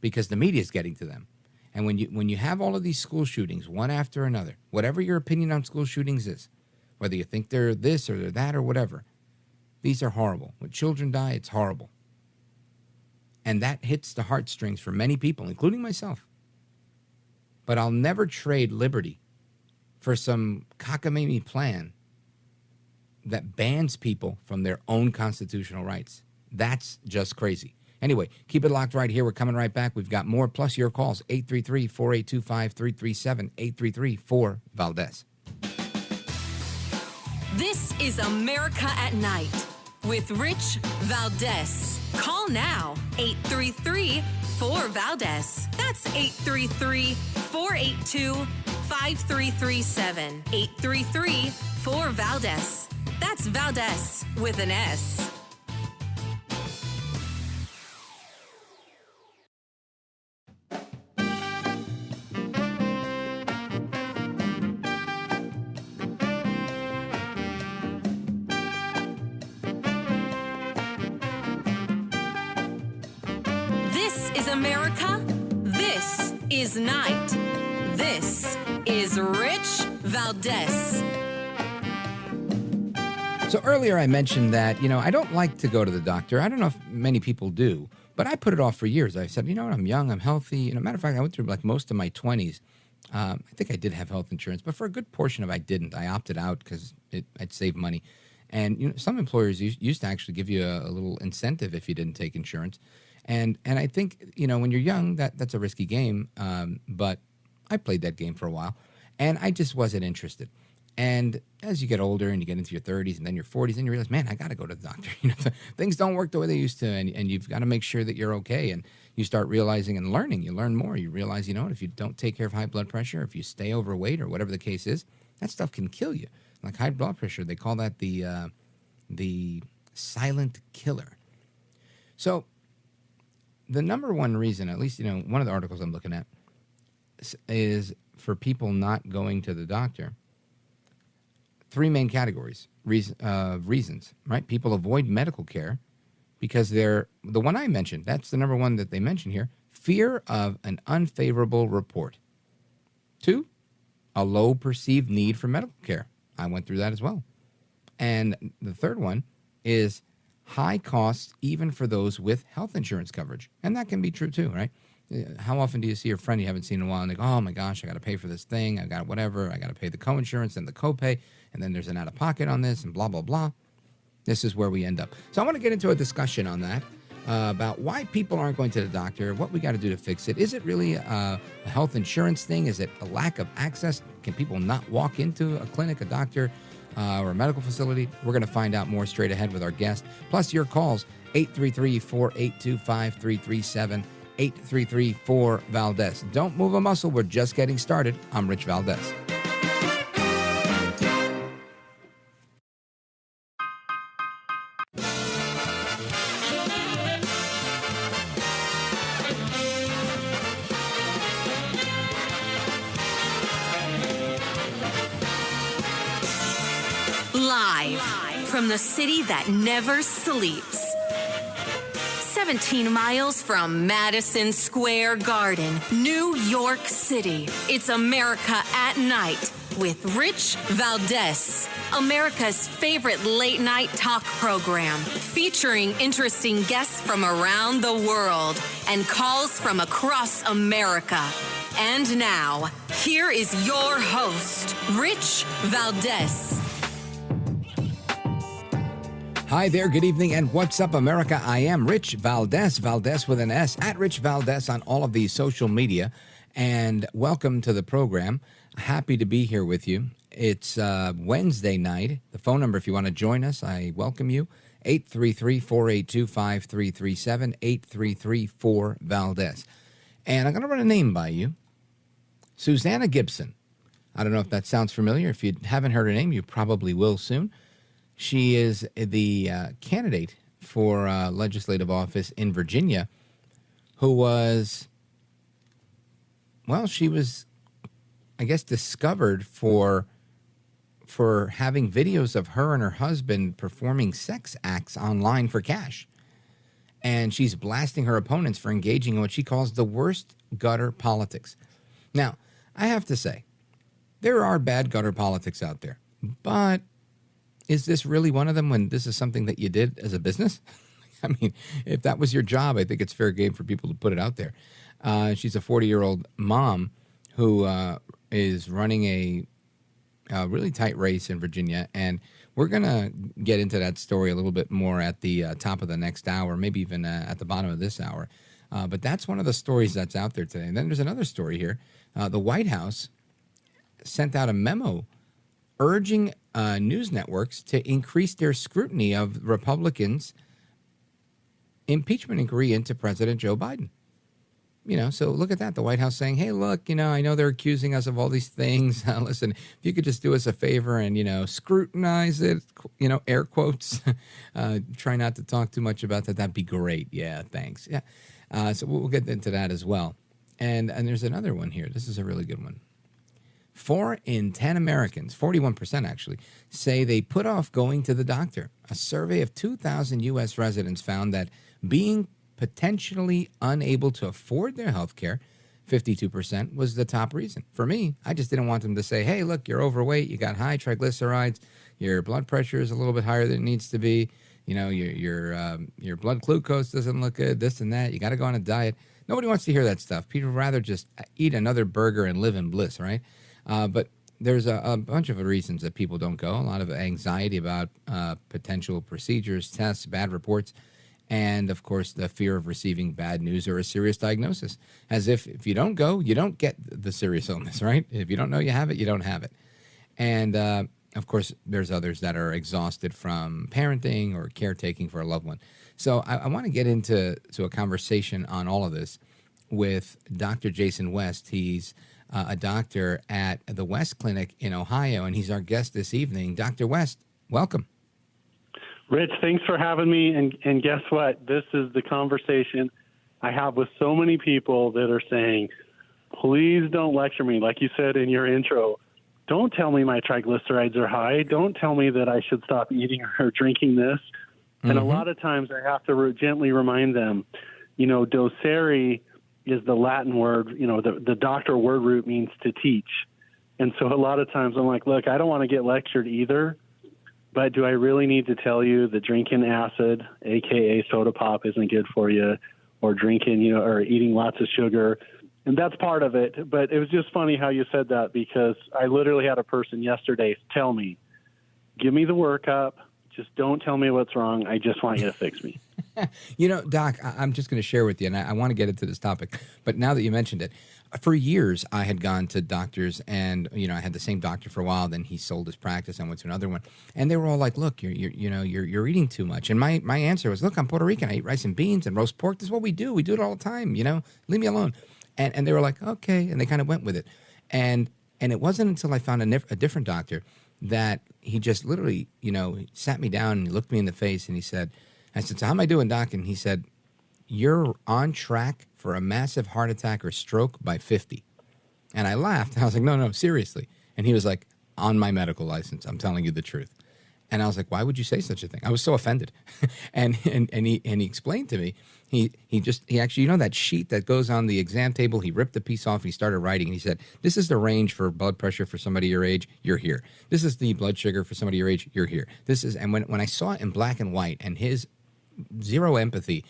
because the media is getting to them. And when you have all of these school shootings, one after another, whatever your opinion on school shootings is, whether you think they're this or they're that or whatever, these are horrible. When children die, it's horrible. And that hits the heartstrings for many people, including myself. But I'll never trade liberty for some cockamamie plan that bans people from their own constitutional rights. That's just crazy. Anyway, keep it locked right here. We're coming right back. We've got more, plus your calls, 833-482-5337, 833-4-VALDEZ. This is America at Night with Rich Valdez. Call now, 833-4-VALDEZ. That's 833-482-5337, 833-4-VALDEZ. That's Valdez with an S. This is America. This is Night. This is Rich Valdez. So earlier I mentioned that, I don't like to go to the doctor. I don't know if many people do, but I put it off for years. I said, what, I'm young, I'm healthy. Matter of fact, I went through like most of my 20s. I think I did have health insurance, but for a good portion of it, I didn't. I opted out because I'd save money. And some employers used to actually give you a little incentive if you didn't take insurance. And I think, when you're young, that's a risky game. But I played that game for a while, and I just wasn't interested. And as you get older and you get into your 30s and then your 40s, then you realize, man, I got to go to the doctor. Things don't work the way they used to, and you've got to make sure that you're okay. And you start realizing and learning. You learn more. You realize, if you don't take care of high blood pressure, if you stay overweight or whatever the case is, that stuff can kill you. Like high blood pressure, they call that the silent killer. So the number one reason, at least, one of the articles I'm looking at, is for people not going to the doctor. Three main categories reasons, right? People avoid medical care because the one I mentioned, that's the number one that they mention here, fear of an unfavorable report. 2, a low perceived need for medical care. I went through that as well. And the third one is high costs even for those with health insurance coverage. And that can be true too, right? How often do you see your friend you haven't seen in a while and they go, oh my gosh, I got to pay for this thing. I got whatever. I got to pay the co-insurance and the copay. And then there's an out-of-pocket on this and blah, blah, blah. This is where we end up. So I want to get into a discussion on that about why people aren't going to the doctor, what we got to do to fix it. Is it really a health insurance thing? Is it a lack of access? Can people not walk into a clinic, a doctor, or a medical facility? We're going to find out more straight ahead with our guest. Plus your calls, 833-482-5337. 833-4-VALDEZ. Don't move a muscle. We're just getting started. I'm Rich Valdez. Live from the city that never sleeps. 17 miles from Madison Square Garden, New York City. It's America at Night with Rich Valdez, America's favorite late night talk program, featuring interesting guests from around the world and calls from across America. And now, here is your host, Rich Valdez. Hi there, good evening, and what's up, America? I am Rich Valdez, Valdez with an S, at Rich Valdez on all of the social media, and welcome to the program. Happy to be here with you. It's Wednesday night. The phone number, if you want to join us, I welcome you, 833-482-5337, 833-4-VALDEZ. And I'm going to run a name by you, Susanna Gibson. I don't know if that sounds familiar. If you haven't heard her name, you probably will soon. She is the candidate for legislative office in Virginia who was, well, she was, I guess, discovered for having videos of her and her husband performing sex acts online for cash. And she's blasting her opponents for engaging in what she calls the worst gutter politics. Now, I have to say, there are bad gutter politics out there, but is this really one of them when this is something that you did as a business? I mean, if that was your job, I think it's fair game for people to put it out there. She's a 40-year-old mom who is running a really tight race in Virginia, and we're going to get into that story a little bit more at the top of the next hour, maybe even at the bottom of this hour. But that's one of the stories that's out there today. And then there's another story here. The White House sent out a memo urging news networks to increase their scrutiny of Republicans' impeachment inquiry into President Joe Biden. You know, so look at that. The White House saying, hey, look, I know they're accusing us of all these things. Listen, if you could just do us a favor and, scrutinize it, air quotes, try not to talk too much about that. That'd be great. Yeah, thanks. Yeah. So we'll get into that as well. And there's another one here. This is a really good one. 4 in 10 Americans, 41% actually, say they put off going to the doctor. A survey of 2,000 U.S. residents found that being potentially unable to afford their health care, 52%, was the top reason. For me, I just didn't want them to say, hey, look, you're overweight, you got high triglycerides, your blood pressure is a little bit higher than it needs to be, your blood glucose doesn't look good, this and that, you got to go on a diet. Nobody wants to hear that stuff. People would rather just eat another burger and live in bliss, right? But there's a bunch of reasons that people don't go. A lot of anxiety about potential procedures, tests, bad reports, and, of course, the fear of receiving bad news or a serious diagnosis. As if you don't go, you don't get the serious illness, right? If you don't know you have it, you don't have it. And, of course, there's others that are exhausted from parenting or caretaking for a loved one. So I want to get into a conversation on all of this with Dr. Jason West. He's a doctor at the West Clinic in Ohio, and he's our guest this evening. Dr. West, welcome. Rich, thanks for having me. And guess what? This is the conversation I have with so many people that are saying, please don't lecture me. Like you said in your intro, don't tell me my triglycerides are high. Don't tell me that I should stop eating or drinking this. Mm-hmm. And a lot of times I have to gently remind them, docere is the Latin word, the doctor word root means to teach. And so a lot of times I'm like, look, I don't want to get lectured either, but do I really need to tell you that drinking acid, AKA soda pop, isn't good for you, or drinking, or eating lots of sugar? And that's part of it. But it was just funny how you said that, because I literally had a person yesterday tell me, give me the workup. Just don't tell me what's wrong. I just want you to fix me. Doc, I'm just going to share with you, and I want to get into this topic, but now that you mentioned it, for years I had gone to doctors, and I had the same doctor for a while. Then he sold his practice and went to another one, and they were all like, "Look, you're eating too much." And my answer was, "Look, I'm Puerto Rican. I eat rice and beans and roast pork. This is what we do. We do it all the time. Leave me alone." And they were like, "Okay," and they kind of went with it. And it wasn't until I found a different doctor that he just literally, sat me down and he looked me in the face and he said, I said, so how am I doing, Doc? And he said, you're on track for a massive heart attack or stroke by 50. And I laughed. And I was like, no, seriously. And he was like, on my medical license, I'm telling you the truth. And I was like, why would you say such a thing? I was so offended. and he explained to me, he actually, that sheet that goes on the exam table, he ripped the piece off and he started writing. And he said, this is the range for blood pressure for somebody your age, you're here. This is the blood sugar for somebody your age, you're here. And when I saw it in black and white and his zero empathy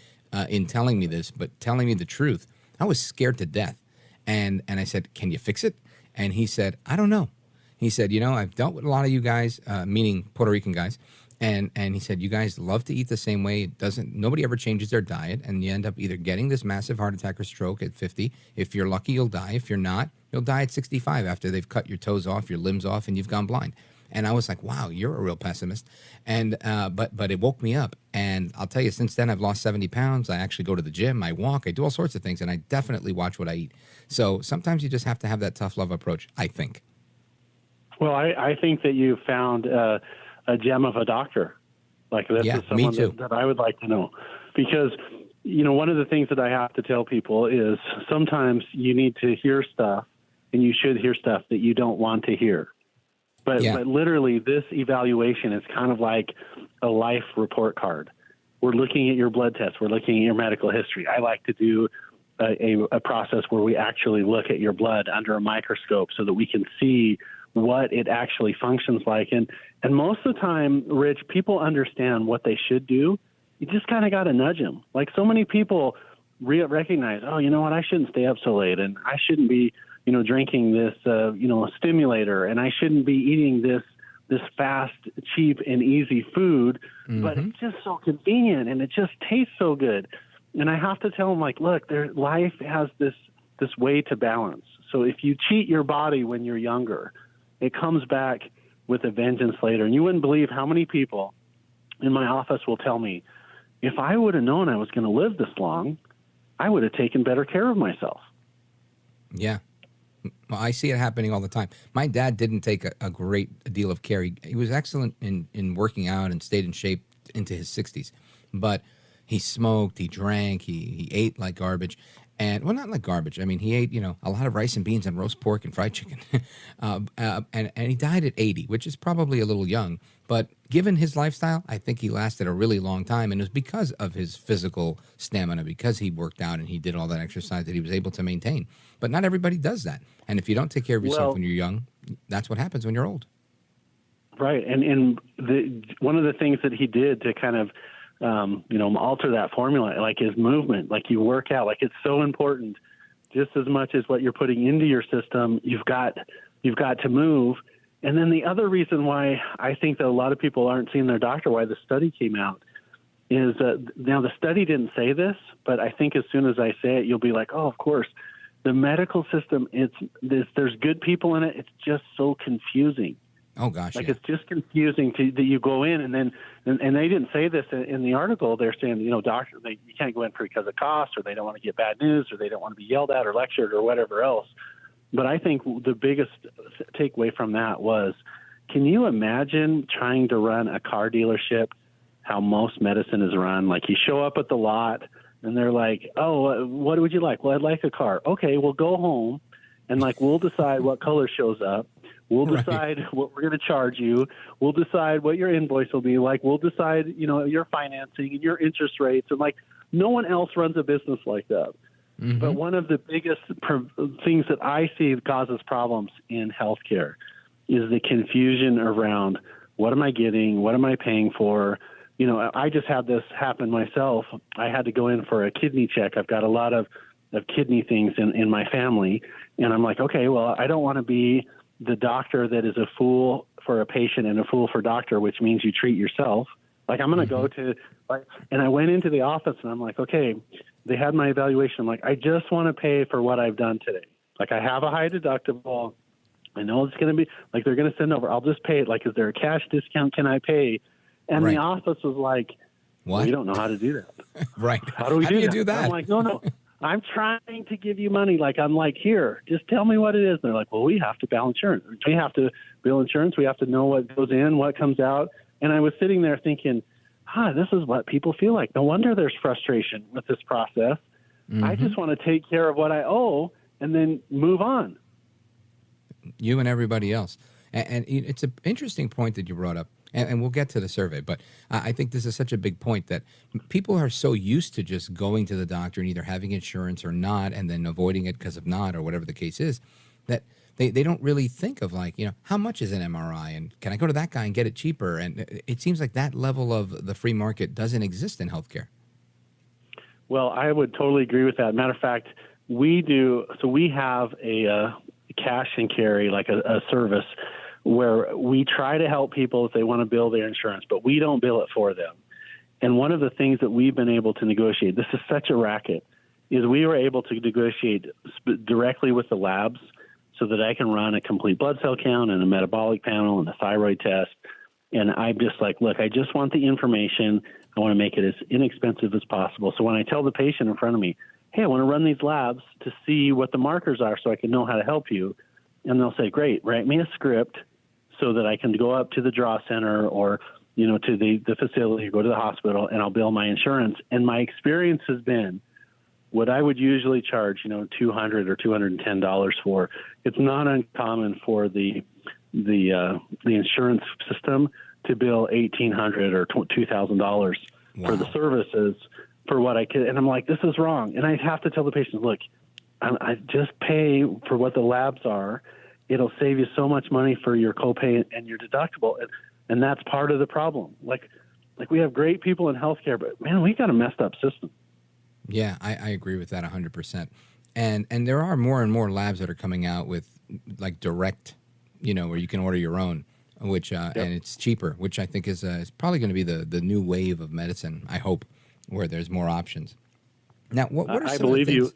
in telling me this, but telling me the truth, I was scared to death. And I said, can you fix it? And he said, I don't know. He said, I've dealt with a lot of you guys, meaning Puerto Rican guys, And he said, you guys love to eat the same way. Nobody ever changes their diet, and you end up either getting this massive heart attack or stroke at 50. If you're lucky, you'll die. If you're not, you'll die at 65 after they've cut your toes off, your limbs off, and you've gone blind. And I was like, wow, you're a real pessimist. And but it woke me up. And I'll tell you, since then, I've lost 70 pounds. I actually go to the gym. I walk. I do all sorts of things. And I definitely watch what I eat. So sometimes you just have to have that tough love approach, I think. Well, I think that you found a gem of a doctor. Like this is someone that I would like to know. Because, one of the things that I have to tell people is sometimes you need to hear stuff, and you should hear stuff that you don't want to hear. But literally, this evaluation is kind of like a life report card. We're looking at your blood tests. We're looking at your medical history. I like to do a process where we actually look at your blood under a microscope so that we can see what it actually functions like. And most of the time, Rich, people understand what they should do. You just kind of got to nudge them. Like so many people recognize, oh, you know what, I shouldn't stay up so late, and I shouldn't be drinking this, stimulator, and I shouldn't be eating this fast, cheap, and easy food, but it's just so convenient, and it just tastes so good. And I have to tell them, like, look, life has this way to balance. So if you cheat your body when you're younger, it comes back with a vengeance later. And you wouldn't believe how many people in my office will tell me, if I would have known I was going to live this long, I would have taken better care of myself. Yeah. Well, I see it happening all the time. My dad didn't take a great deal of care. He was excellent in working out and stayed in shape into his 60s. But he smoked, he drank, he ate like garbage. And, well, not like garbage. I mean, he ate, a lot of rice and beans and roast pork and fried chicken. And he died at 80, which is probably a little young. But given his lifestyle, I think he lasted a really long time. And it was because of his physical stamina, because he worked out and he did all that exercise that he was able to maintain. But not everybody does that. And if you don't take care of yourself when you're young, that's what happens when you're old. Right. And one of the things that he did to kind of, alter that formula, like his movement, like you work out, like it's so important just as much as what you're putting into your system. You've got to move. And then the other reason why I think that a lot of people aren't seeing their doctor, why the study came out, is now the study didn't say this, but I think as soon as I say it, you'll be like, oh, of course. The medical system, there's good people in it. It's just so confusing. Oh, gosh. Like it's just confusing that you go in and then, and they didn't say this in the article. They're saying, doctor, you can't go in because of cost, or they don't want to get bad news, or they don't want to be yelled at or lectured or whatever else. But I think the biggest takeaway from that was, can you imagine trying to run a car dealership, how most medicine is run? Like you show up at the lot and they're like, oh, what would you like? Well, I'd like a car. Okay, well, go home and we'll decide what color shows up. We'll decide what we're going to charge you. We'll decide what your invoice will be like. We'll decide, your financing and your interest rates. And no one else runs a business like that. Mm-hmm. But one of the biggest things that I see causes problems in healthcare is the confusion around what am I getting? What am I paying for? I just had this happen myself. I had to go in for a kidney check. I've got a lot of kidney things in my family. And I'm like, okay, well, I don't want to be the doctor that is a fool for a patient and a fool for doctor, which means you treat yourself. Like I'm going to go to, and I went into the office and I'm like, okay, they had my evaluation. I'm like, I just want to pay for what I've done today. Like I have a high deductible. I know it's going to be they're going to send over. I'll just pay it. Like, is there a cash discount? Can I pay? And the office was like, what? Well, you don't know how to do that. Right. How do we do that? I'm like, no. I'm trying to give you money. I'm like, here, just tell me what it is. And they're like, well, we have to bill insurance. We have to bill insurance. We have to know what goes in, what comes out. And I was sitting there thinking, this is what people feel like. No wonder there's frustration with this process. Mm-hmm. I just want to take care of what I owe and then move on. You and everybody else. And it's an interesting point that you brought up. And we'll get to the survey, but I think this is such a big point that people are so used to just going to the doctor and either having insurance or not, and then avoiding it because of not, or whatever the case is, that they don't really think of how much is an MRI, and can I go to that guy and get it cheaper? And it seems like that level of the free market doesn't exist in healthcare. Well, I would totally agree with that. Matter of fact, we do. So we have a cash and carry, like a service where we try to help people if they want to bill their insurance, but we don't bill it for them. And one of the things that we've been able to negotiate, this is such a racket, is we were able to negotiate directly with the labs so that I can run a complete blood cell count and a metabolic panel and a thyroid test. And I'm just like, look, I just want the information. I want to make it as inexpensive as possible. So when I tell the patient in front of me, hey, I want to run these labs to see what the markers are so I can know how to help you. And they'll say, great, write me a script so that I can go up to the draw center or, to the facility or go to the hospital, and I'll bill my insurance. And my experience has been what I would usually charge, $200 or $210 for. It's not uncommon for the insurance system to bill $1,800 or $2,000 for the services for what I could. And I'm like, this is wrong. And I have to tell the patient, look, I just pay for what the labs are. It'll save you so much money for your copay and your deductible. And that's part of the problem. Like we have great people in healthcare, but man, we got a messed up system. Yeah, I agree with that 100%. And there are more and more labs that are coming out with like direct, where you can order your own, which and it's cheaper, which I think is probably going to be the new wave of medicine, I hope, where there's more options. Now, what are some I believe of the things?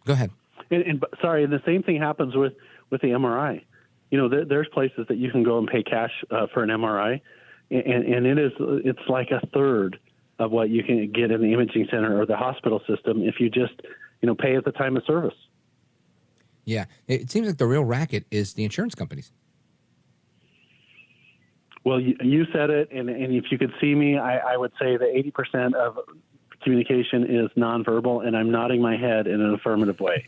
Go ahead. And the same thing happens with the MRI. There's places that you can go and pay cash for an MRI, and it's like a third of what you can get in the imaging center or the hospital system if you just pay at the time of service. Yeah, it seems like the real racket is the insurance companies. Well, you said it, and if you could see me, I would say that 80% of communication is nonverbal, and I'm nodding my head in an affirmative way.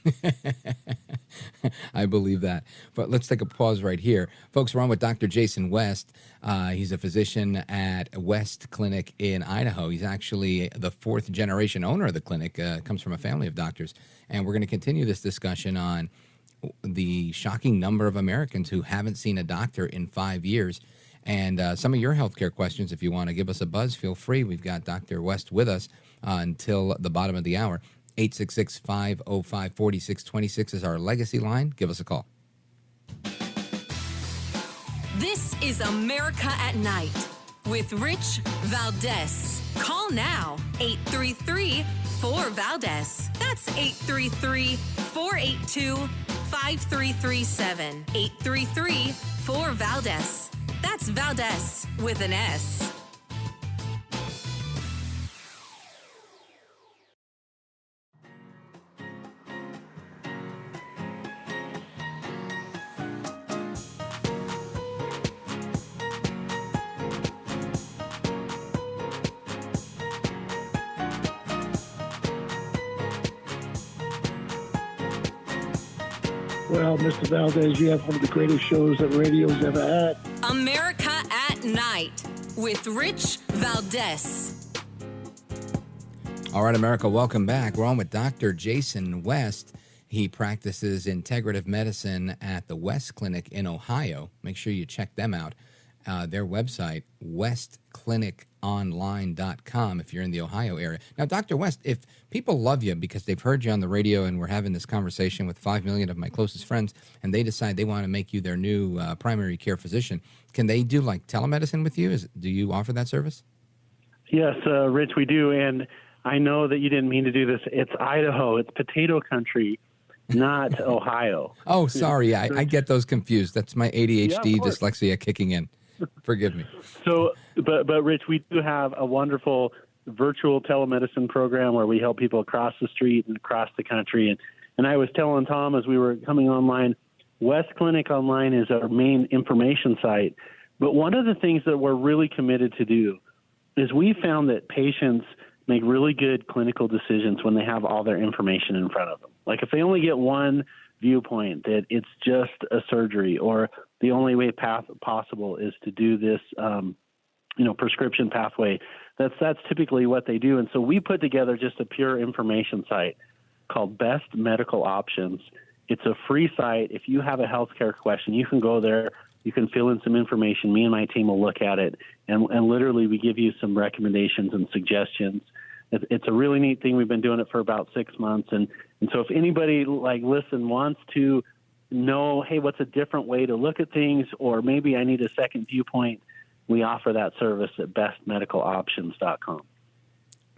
I believe that. But let's take a pause right here. Folks, we're on with Dr. Jason West. He's a physician at West Clinic in Idaho. He's actually the fourth generation owner of the clinic, comes from a family of doctors. And we're going to continue this discussion on the shocking number of Americans who haven't seen a doctor in 5 years. And some of your healthcare questions, if you want to give us a buzz, feel free. We've got Dr. West with us until the bottom of the hour. 866-505-4626 is our legacy line. Give us a call. This is America at Night with Rich Valdez. Call now, 833-4-VALDEZ. That's 833-482-5337. 833-4-VALDEZ. That's Valdez with an S. Well, Mr. Valdez, you have one of the greatest shows that radio's ever had. America at Night with Rich Valdez. All right, America, welcome back. We're on with Dr. Jason West. He practices integrative medicine at the West Clinic in Ohio. Make sure you check them out. Their website, westcliniconline.com, if you're in the Ohio area. Now, Dr. West, if people love you because they've heard you on the radio and we're having this conversation with 5 million of my closest friends, and they decide they want to make you their new primary care physician, can they do like telemedicine with you? Do you offer that service? Yes, Rich, we do. And I know that you didn't mean to do this. It's Idaho. It's potato country, not Ohio. Oh, sorry. I get those confused. That's my ADHD dyslexia kicking in. Forgive me. So, but Rich, we do have a wonderful virtual telemedicine program where we help people across the street and across the country. And I was telling Tom as we were coming online, West Clinic Online is our main information site. But one of the things that we're really committed to do is we found that patients make really good clinical decisions when they have all their information in front of them. Like if they only get one viewpoint that it's just a surgery or the only way possible is to do this, prescription pathway. That's typically what they do. And so we put together just a pure information site called Best Medical Options. It's a free site. If you have a healthcare question, you can go there. You can fill in some information. Me and my team will look at it. And literally we give you some recommendations and suggestions. It's a really neat thing. We've been doing it for about 6 months. And so if anybody wants to know, hey, what's a different way to look at things, or maybe I need a second viewpoint, we offer that service at bestmedicaloptions.com.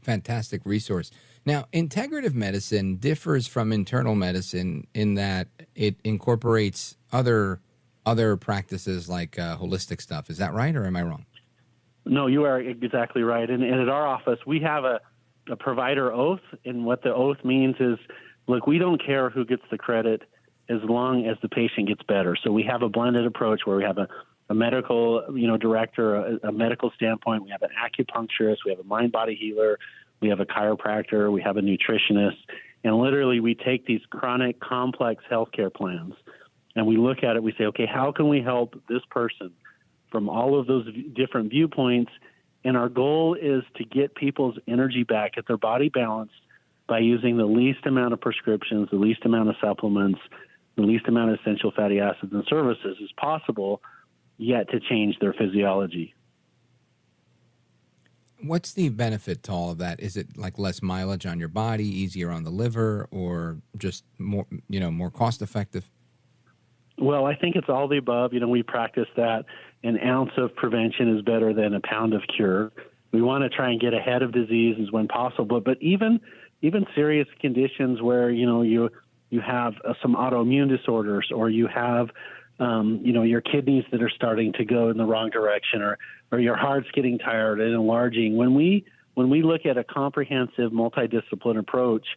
Fantastic resource. Now, integrative medicine differs from internal medicine in that it incorporates other practices like holistic stuff. Is that right, or am I wrong? No, you are exactly right. And at our office, we have a provider oath, and what the oath means is, look, we don't care who gets the credit as long as the patient gets better. So we have a blended approach where we have a medical, director, a medical standpoint. We have an acupuncturist. We have a mind-body healer. We have a chiropractor. We have a nutritionist. And literally, we take these chronic, complex healthcare plans, and we look at it. We say, okay, how can we help this person from all of those different viewpoints? And our goal is to get people's energy back, get their body balanced by using the least amount of prescriptions, the least amount of supplements, the least amount of essential fatty acids and services as possible, yet to change their physiology. What's the benefit to all of that? Is it like less mileage on your body, easier on the liver, or just more, more cost effective? Well, I think it's all the above. We practice that an ounce of prevention is better than a pound of cure. We want to try and get ahead of diseases when possible, but even serious conditions where, you have some autoimmune disorders, or you have, your kidneys that are starting to go in the wrong direction, or your heart's getting tired and enlarging. When we look at a comprehensive multidiscipline approach,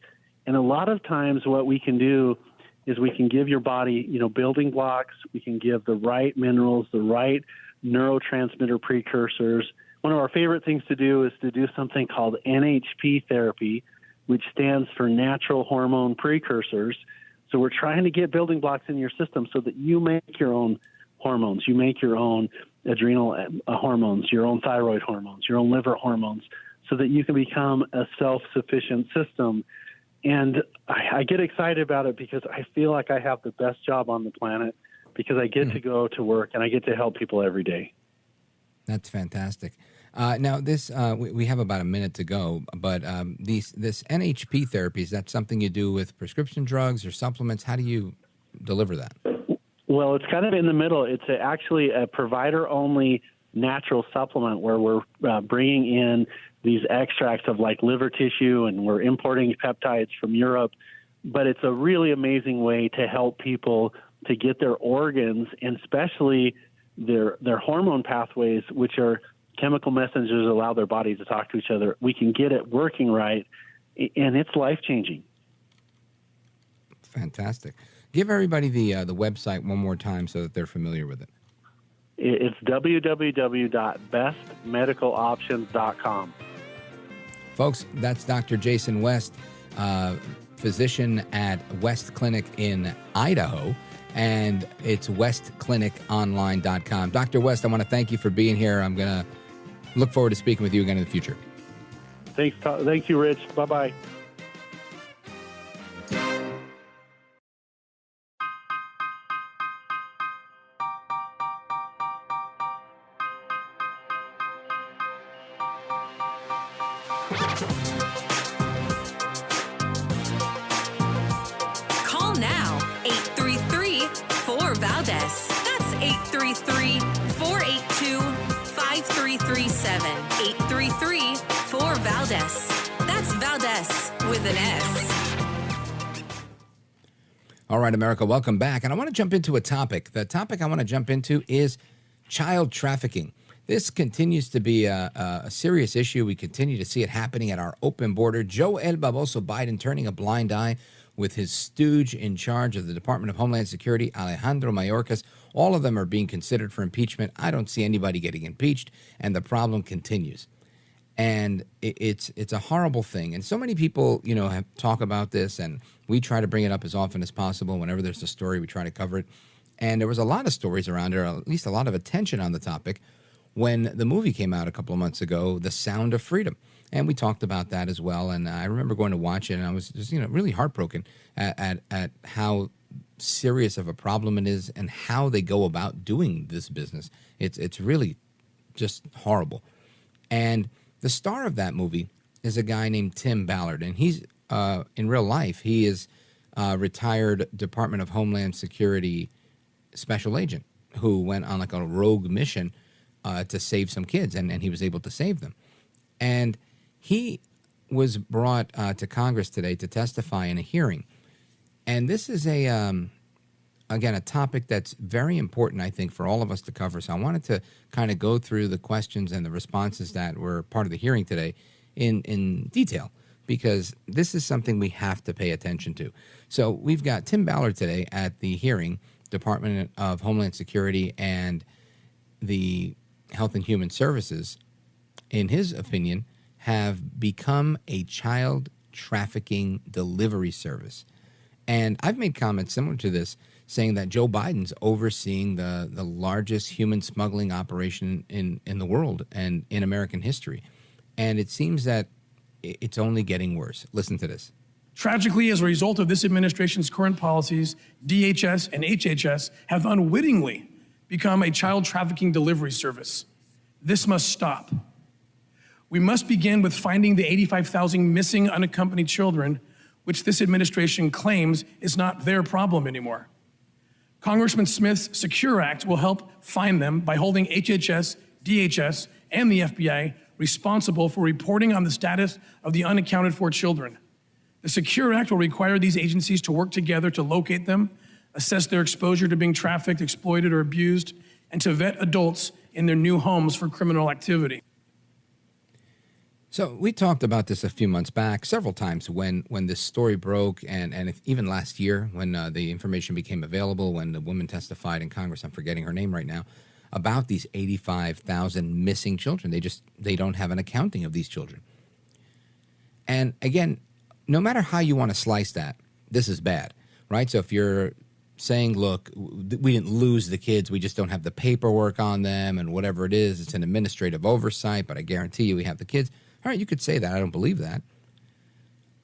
and a lot of times what we can do is we can give your body, building blocks. We can give the right minerals, the right neurotransmitter precursors. One of our favorite things to do is to do something called NHP therapy, which stands for natural hormone precursors. So we're trying to get building blocks in your system so that you make your own hormones. You make your own adrenal hormones, your own thyroid hormones, your own liver hormones, so that you can become a self-sufficient system. And I get excited about it because I feel like I have the best job on the planet, because I get to go to work and I get to help people every day. That's fantastic. Now, this we have about a minute to go, but this NHP therapy, is that something you do with prescription drugs or supplements? How do you deliver that? Well, it's kind of in the middle. It's actually a provider-only natural supplement where we're bringing in these extracts of like liver tissue, and we're importing peptides from Europe. But it's a really amazing way to help people to get their organs, and especially their hormone pathways, which are chemical messengers that allow their bodies to talk to each other. We can get it working right, and it's life-changing. Fantastic. Give everybody the website one more time so that they're familiar with it. It's www.bestmedicaloptions.com. Folks, that's Dr. Jason West, physician at West Clinic in Idaho, and it's westcliniconline.com. Dr. West, I want to thank you for being here. I'm going to look forward to speaking with you again in the future. Thank you, Rich. Bye-bye. Call now, 833-4-VALDEZ. That's 833-482-5337. 833-4-VALDEZ. That's Valdez with an S. All right, America, welcome back. And I want to jump into a topic. The topic I want to jump into is child trafficking. This continues to be a serious issue. We continue to see it happening at our open border. Joe El Baboso Biden turning a blind eye with his stooge in charge of the Department of Homeland Security, Alejandro Mayorkas. All of them are being considered for impeachment. I don't see anybody getting impeached, and the problem continues. And it's a horrible thing. And so many people, talk about this, and we try to bring it up as often as possible. Whenever there's a story, we try to cover it. And there was a lot of stories around it, or at least a lot of attention on the topic, when the movie came out a couple of months ago, The Sound of Freedom. And we talked about that as well. And I remember going to watch it, and I was just, really heartbroken at how serious of a problem it is and how they go about doing this business. It's really just horrible. And the star of that movie is a guy named Tim Ballard. And he's, in real life, he is retired Department of Homeland Security special agent who went on like a rogue mission to save some kids, and he was able to save them. And he was brought to Congress today to testify in a hearing. And this is again, a topic that's very important, I think, for all of us to cover. So I wanted to kind of go through the questions and the responses that were part of the hearing today in detail, because this is something we have to pay attention to. So we've got Tim Ballard today at the hearing, Department of Homeland Security and the Health and Human Services, in his opinion, have become a child trafficking delivery service. And I've made comments similar to this, saying that Joe Biden's overseeing the largest human smuggling operation in the world and in American history. And it seems that it's only getting worse. Listen to this. Tragically, as a result of this administration's current policies, DHS and HHS have unwittingly become a child trafficking delivery service. This must stop. We must begin with finding the 85,000 missing unaccompanied children, which this administration claims is not their problem anymore. Congressman Smith's Secure Act will help find them by holding HHS, DHS, and the FBI responsible for reporting on the status of the unaccounted for children. The Secure Act will require these agencies to work together to locate them, assess their exposure to being trafficked, exploited, or abused, and to vet adults in their new homes for criminal activity. So we talked about this a few months back, several times when this story broke, and even last year when the information became available, when the woman testified in Congress, I'm forgetting her name right now, about these 85,000 missing children. They don't have an accounting of these children. And again, no matter how you want to slice that, this is bad, right? So if you're saying, look, we didn't lose the kids, we just don't have the paperwork on them, and whatever it is, it's an administrative oversight, but I guarantee you we have the kids. All right, you could say that. I don't believe that.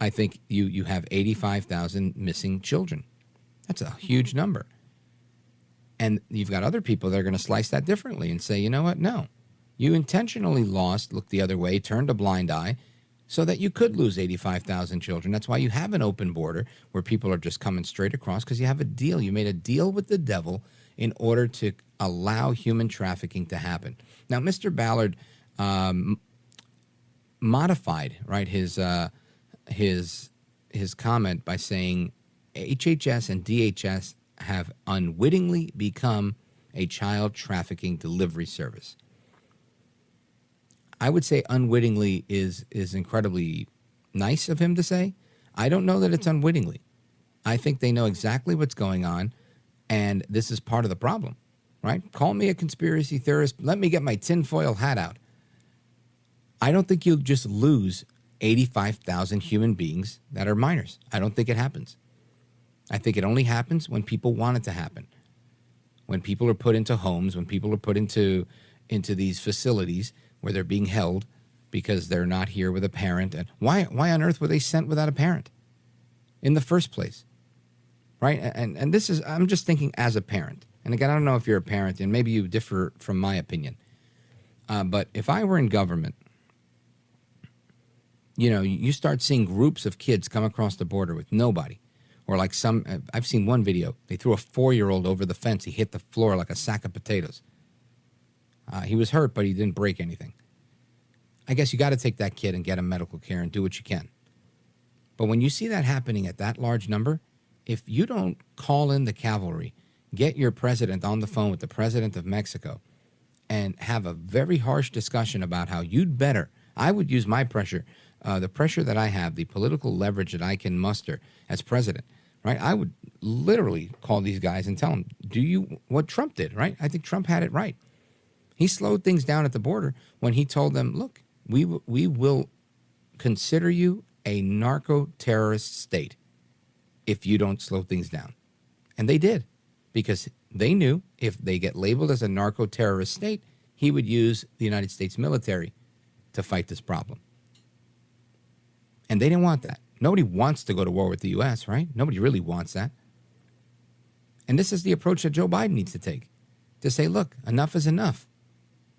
I think you have 85,000 missing children. That's a huge number. And you've got other people that are going to slice that differently and say, you know what? No. You intentionally looked the other way, turned a blind eye so that you could lose 85,000 children. That's why you have an open border where people are just coming straight across, because you have a deal. You made a deal with the devil in order to allow human trafficking to happen. Now, Mr. Ballard modified, right, his comment by saying HHS and DHS have unwittingly become a child trafficking delivery service. I would say unwittingly is incredibly nice of him to say. I don't know that it's unwittingly. I think they know exactly what's going on, and this is part of the problem, right? Call me a conspiracy theorist. Let me get my tinfoil hat out. I don't think you'll just lose 85,000 human beings that are minors. I don't think it happens. I think it only happens when people want it to happen. When people are put into homes, when people are put into these facilities where they're being held because they're not here with a parent. And why on earth were they sent without a parent in the first place? Right? And this is, I'm just thinking as a parent. And again, I don't know if you're a parent, and maybe you differ from my opinion. But if I were in government, you know, you start seeing groups of kids come across the border with nobody. Or like I've seen one video, they threw a 4-year-old over the fence. He hit the floor like a sack of potatoes. He was hurt, but he didn't break anything. I guess you got to take that kid and get him medical care and do what you can. But when you see that happening at that large number, if you don't call in the cavalry, get your president on the phone with the president of Mexico and have a very harsh discussion about how I would use my pressure, the pressure that I have, the political leverage that I can muster as president, right? I would literally call these guys and tell them, what Trump did, right? I think Trump had it right. He slowed things down at the border when he told them, look, we will consider you a narco-terrorist state if you don't slow things down. And they did, because they knew if they get labeled as a narco-terrorist state, he would use the United States military to fight this problem. And they didn't want that. Nobody wants to go to war with the U.S., right? Nobody really wants that. And this is the approach that Joe Biden needs to take, to say, look, enough is enough.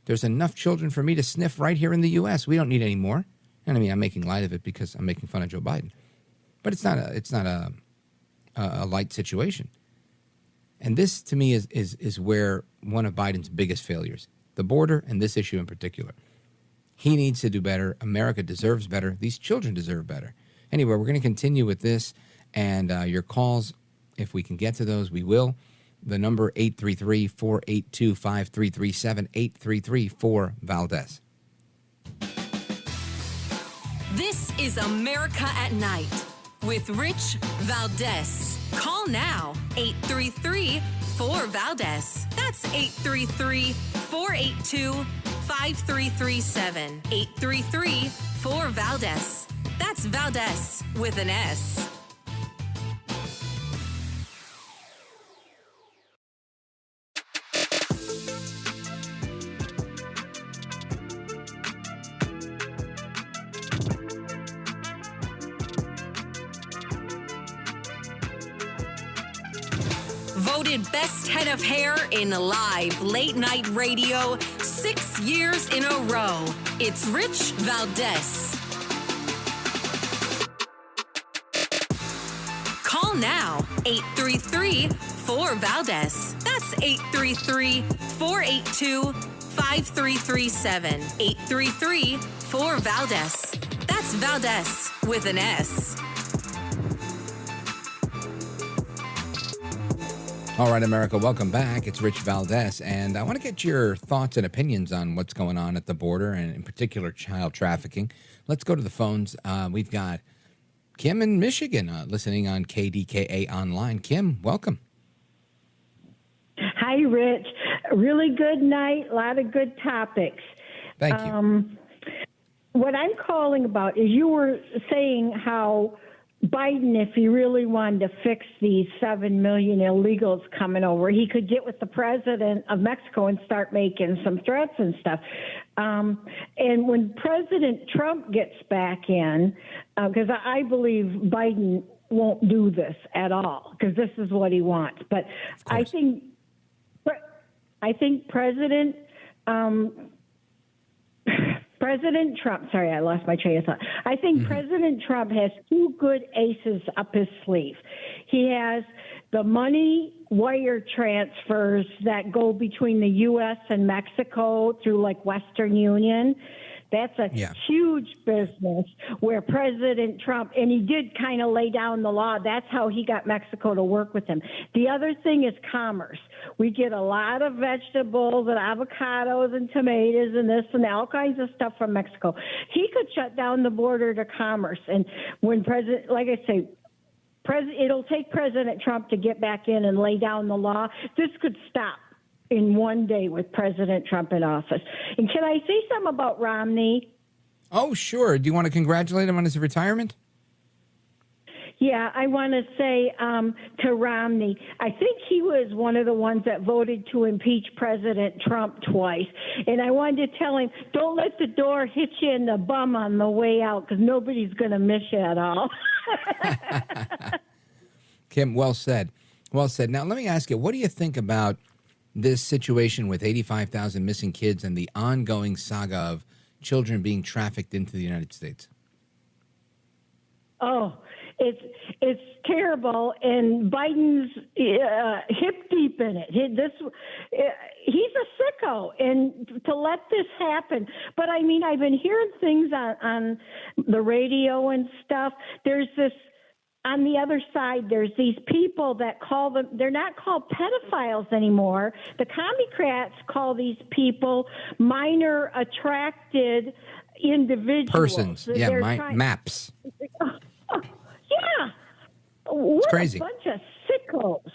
There's enough children for me to sniff right here in the U.S. We don't need any more. And I mean, I'm making light of it because I'm making fun of Joe Biden. But it's not a light situation. And this, to me, is where one of Biden's biggest failures, the border and this issue in particular. He needs to do better. America deserves better. These children deserve better. Anyway, we're going to continue with this, and your calls, if we can get to those, we will. The number 833-482-5337, 833-4-VALDEZ. This is America at Night with Rich Valdez. Call now, 833-4-VALDEZ. That's 833-482-5337, 833-4-VALDEZ. That's Valdez with an S. Voted best head of hair in live late night radio 6 years in a row. It's Rich Valdez. Call now, 833-4-VALDEZ. That's 833-482-5337, 833-4-VALDEZ. That's Valdez with an S. All right, America, welcome back. It's Rich Valdez, and I want to get your thoughts and opinions on what's going on at the border, and in particular, child trafficking. Let's go to the phones. We've got Kim in Michigan listening on KDKA Online. Kim, welcome. Hi, Rich. Really good night. A lot of good topics. Thank you. What I'm calling about is you were saying how Biden, if he really wanted to fix these 7 million illegals coming over, he could get with the president of Mexico and start making some threats and stuff. And when President Trump gets back in, because I believe Biden won't do this at all, because this is what he wants. But I think President Trump, sorry, I lost my train of thought. I think President Trump has two good aces up his sleeve. He has the money wire transfers that go between the U.S. and Mexico through like Western Union. That's a huge business where President Trump, and he did kind of lay down the law. That's how he got Mexico to work with him. The other thing is commerce. We get a lot of vegetables and avocados and tomatoes and this and that, all kinds of stuff from Mexico. He could shut down the border to commerce. And when President, like I say, it'll take President Trump to get back in and lay down the law. This could stop in one day with President Trump in office. And can I say something about Romney? Oh, sure. Do you want to congratulate him on his retirement? Yeah, I want to say to Romney, I think he was one of the ones that voted to impeach President Trump twice. And I wanted to tell him, don't let the door hit you in the bum on the way out, because nobody's going to miss you at all. Kim, well said. Well said. Now, let me ask you, what do you think about this situation with 85,000 missing kids and the ongoing saga of children being trafficked into the United States? Oh, it's terrible, and Biden's hip deep in it. He's a sicko, and to let this happen. But I mean, I've been hearing things on the radio and stuff. There's this. On the other side, there's these people that call them, they're not called pedophiles anymore. The Communards call these people minor attracted individuals. Persons, MAPS. Yeah. What it's crazy. A bunch of sickos.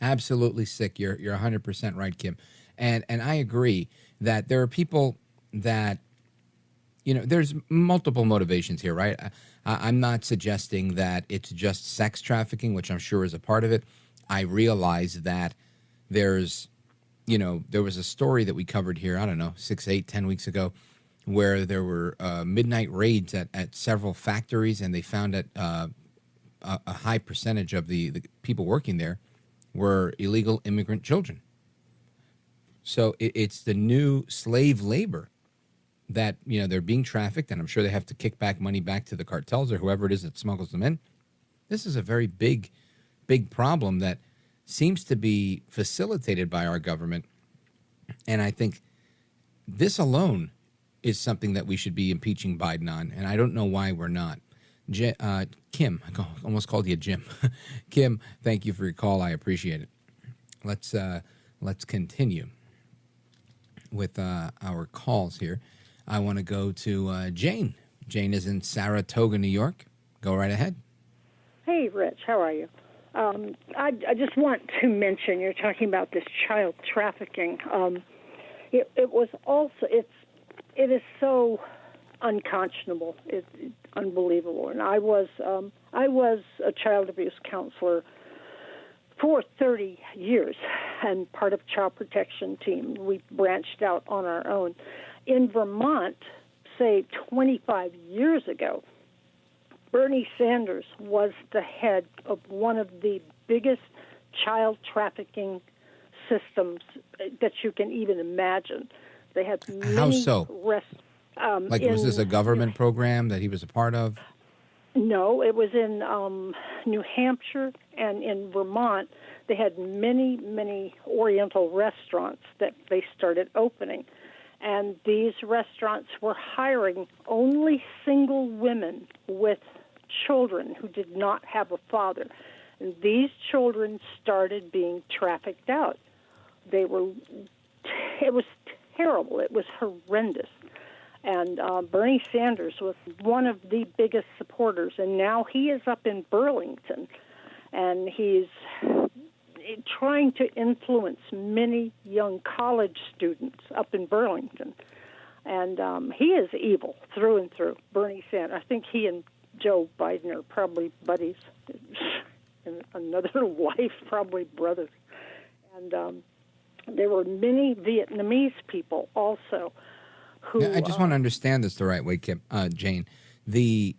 Absolutely sick. You're 100% right, Kim. And I agree that there are people that, you know, there's multiple motivations here, right? I'm not suggesting that it's just sex trafficking, which I'm sure is a part of it. I realize that there's, you know, there was a story that we covered here, I don't know, 6, 8, 10 weeks ago, where there were midnight raids at several factories, and they found that a high percentage of the people working there were illegal immigrant children. So it's the new slave labor that, you know, they're being trafficked, and I'm sure they have to kick back money back to the cartels or whoever it is that smuggles them in. This is a very big big problem that seems to be facilitated by our government. And I think this alone is something that we should be impeaching Biden on, and I don't know why we're not. Kim, I almost called you Jim. Kim, thank you for your call. I appreciate it. Let's continue with our calls here. I want to go to Jane. Jane is in Saratoga, New York. Go right ahead. Hey, Rich, how are you? I just want to mention, you're talking about this child trafficking. It is so unconscionable. It's unbelievable. And I was a child abuse counselor for 30 years and part of child protection team. We branched out on our own. In Vermont, say 25 years ago, Bernie Sanders was the head of one of the biggest child trafficking systems that you can even imagine. They had many How so? Was this a government program that he was a part of? No, it was in New Hampshire and in Vermont. They had many, many Oriental restaurants that they started opening. And these restaurants were hiring only single women with children who did not have a father. And these children started being trafficked out. It was terrible. It was horrendous. And Bernie Sanders was one of the biggest supporters. And now he is up in Burlington, and he's trying to influence many young college students up in Burlington. And he is evil through and through, Bernie Sanders. I think he and Joe Biden are probably buddies in another life, probably brothers. And there were many Vietnamese people also who... I just want to understand this the right way, Kim, Jane. This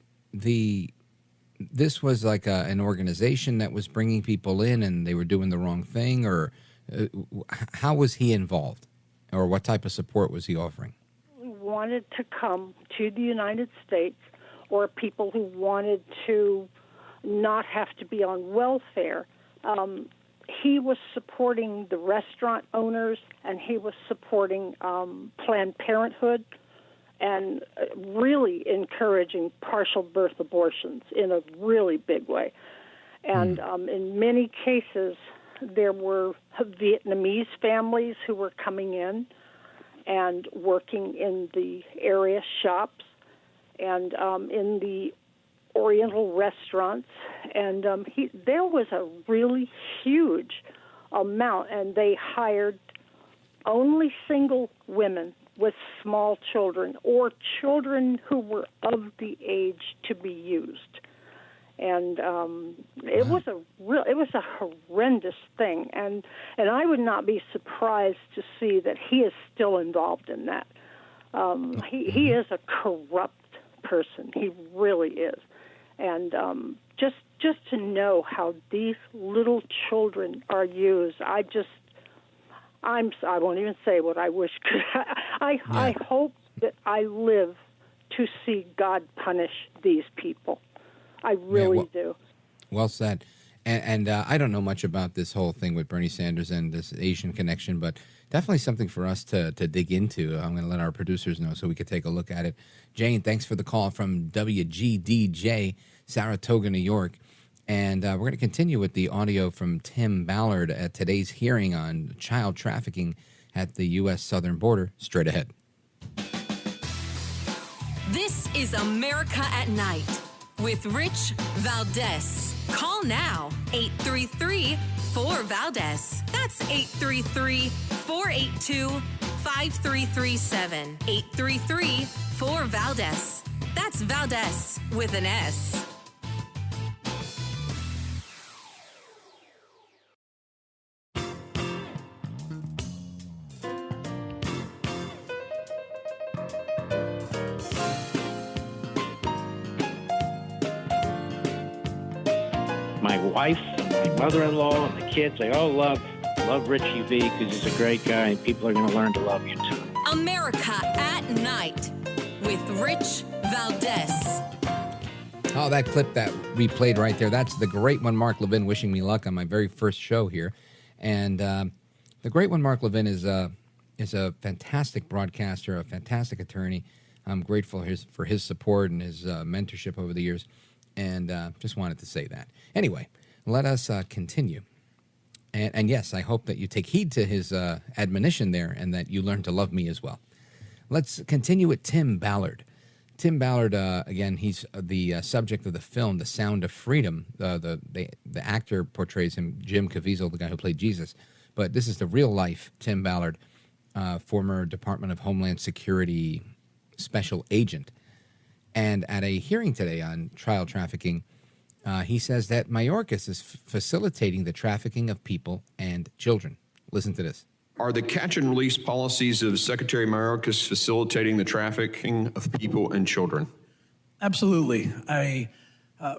was like an organization that was bringing people in and they were doing the wrong thing, or how was he involved, or what type of support was he offering? Wanted to come to the United States, or people who wanted to not have to be on welfare. He was supporting the restaurant owners, and he was supporting Planned Parenthood, and really encouraging partial birth abortions in a really big way. And in many cases, there were Vietnamese families who were coming in and working in the area shops and in the Oriental restaurants. And there was a really huge amount, and they hired only single women with small children or children who were of the age to be used. And it was a horrendous thing, and I would not be surprised to see that he is still involved in that. He is a corrupt person. He really is. And just to know how these little children are used, I won't even say what I wish. I hope that I live to see God punish these people. I really do. Well said. And I don't know much about this whole thing with Bernie Sanders and this Asian connection, but definitely something for us to dig into. I'm going to let our producers know so we could take a look at it. Jane, thanks for the call from WGDJ, Saratoga, New York. And we're going to continue with the audio from Tim Ballard at today's hearing on child trafficking at the U.S. southern border. Straight ahead. This is America at Night with Rich Valdez. Call now, 833-4-VALDEZ. That's 833-482-5337. 833-4-VALDEZ. That's Valdez with an S. My wife, my mother-in-law, and the kids, they all love Richie V because he's a great guy, and people are going to learn to love you too. America at Night with Rich Valdez. Oh, that clip that we played right there, that's the great one, Mark Levin, wishing me luck on my very first show here. And the great one, Mark Levin, is a fantastic broadcaster, a fantastic attorney. I'm grateful for his support and his mentorship over the years, and just wanted to say that. Anyway, let us continue. And yes, I hope that you take heed to his admonition there and that you learn to love me as well. Let's continue with Tim Ballard. Tim Ballard, again, he's the subject of the film The Sound of Freedom. The actor portrays him, Jim Caviezel, the guy who played Jesus. But this is the real-life Tim Ballard, former Department of Homeland Security special agent. And at a hearing today on child trafficking, he says that Mayorkas is facilitating the trafficking of people and children. Listen to this. Are the catch and release policies of Secretary Mayorkas facilitating the trafficking of people and children? Absolutely.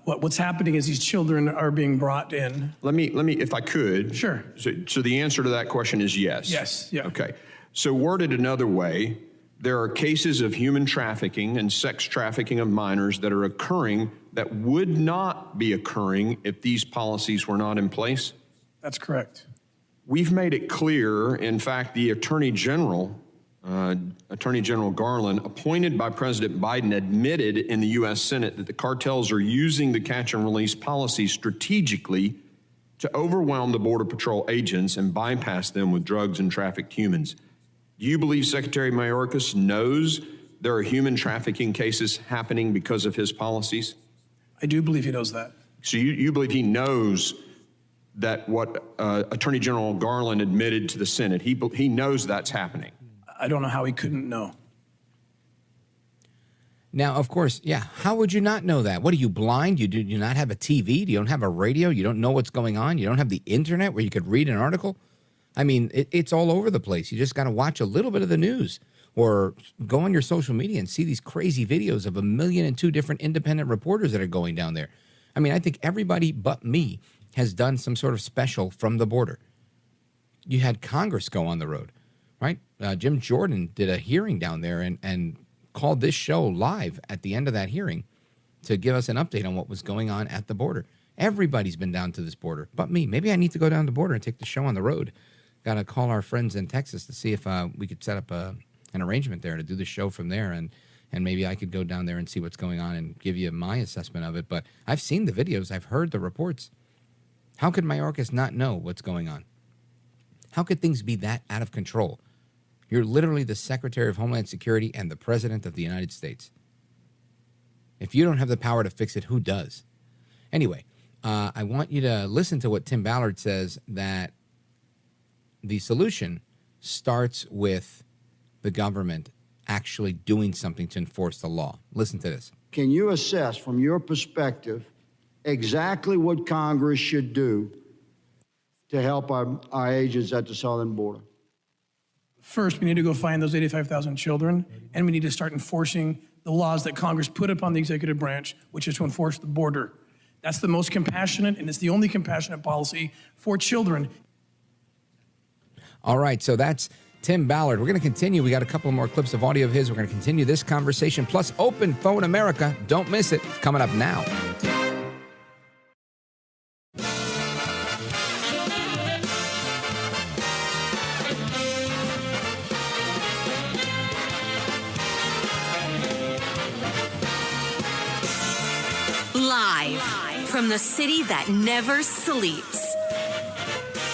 What's happening is these children are being brought in. Let me, if I could. Sure. So the answer to that question is yes. Yes. Yeah. Okay. So worded another way, there are cases of human trafficking and sex trafficking of minors that are occurring that would not be occurring if these policies were not in place? That's correct. We've made it clear, in fact, the Attorney General Garland, appointed by President Biden, admitted in the U.S. Senate that the cartels are using the catch and release policy strategically to overwhelm the Border Patrol agents and bypass them with drugs and trafficked humans. Do you believe Secretary Mayorkas knows there are human trafficking cases happening because of his policies? I do believe he knows that. So you believe he knows that what Attorney General Garland admitted to the Senate, he knows that's happening? I don't know how he couldn't know. Now, of course, yeah, how would you not know that? What, are you blind? Do you not have a TV? You don't have a radio? You don't know what's going on? You don't have the internet where you could read an article? I mean, it's all over the place. You just got to watch a little bit of the news or go on your social media and see these crazy videos of 1,002 different independent reporters that are going down there. I mean, I think everybody but me has done some sort of special from the border. You had Congress go on the road, right? Jim Jordan did a hearing down there and called this show live at the end of that hearing to give us an update on what was going on at the border. Everybody's been down to this border but me. Maybe I need to go down the border and take the show on the road. Got to call our friends in Texas to see if we could set up an arrangement there to do the show from there, and maybe I could go down there and see what's going on and give you my assessment of it. But I've seen the videos. I've heard the reports. How could Mayorkas not know what's going on? How could things be that out of control? You're literally the Secretary of Homeland Security and the President of the United States. If you don't have the power to fix it, who does? Anyway, I want you to listen to what Tim Ballard says, that the solution starts with the government actually doing something to enforce the law. Listen to this. Can you assess from your perspective exactly what Congress should do to help our agents at the southern border? First, we need to go find those 85,000 children, and we need to start enforcing the laws that Congress put upon the executive branch, which is to enforce the border. That's the most compassionate, and it's the only compassionate policy for children. All right, so that's Tim Ballard. We're going to continue. We got a couple more clips of audio of his. We're going to continue this conversation, plus Open Phone America. Don't miss it. It's coming up now. Live from the city that never sleeps.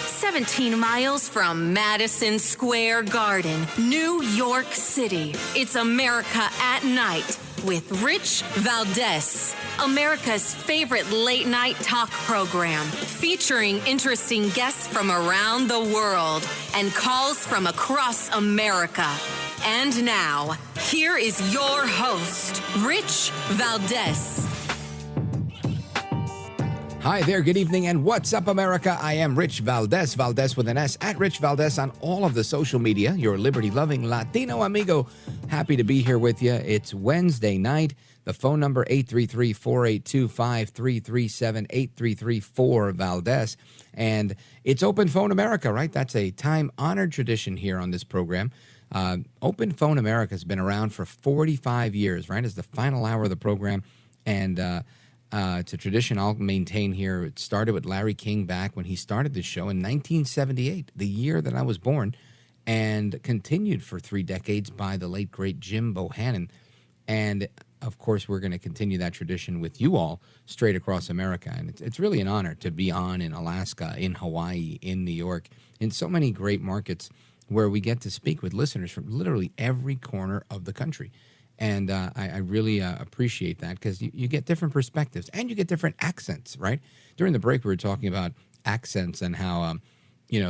17 miles from Madison Square Garden, New York City. It's America at Night with Rich Valdez, America's favorite late-night talk program, featuring interesting guests from around the world and calls from across America. And now, here is your host, Rich Valdez. Hi there, good evening, and what's up, America? I am Rich Valdez, Valdez with an S, at Rich Valdez on all of the social media, your liberty-loving Latino amigo. Happy to be here with you. It's Wednesday night. The phone number, 833-482-5337, 833-4-Valdez. And it's Open Phone America, right? That's a time-honored tradition here on this program. Open Phone America has been around for 45 years, right? It's the final hour of the program, and It's a tradition I'll maintain here. It started with Larry King back when he started this show in 1978, the year that I was born, and continued for 3 decades by the late, great Jim Bohannon. And, of course, we're going to continue that tradition with you all straight across America. And it's really an honor to be on in Alaska, in Hawaii, in New York, in so many great markets where we get to speak with listeners from literally every corner of the country. And I really appreciate that because you get different perspectives and you get different accents, right? During the break, we were talking about accents and how,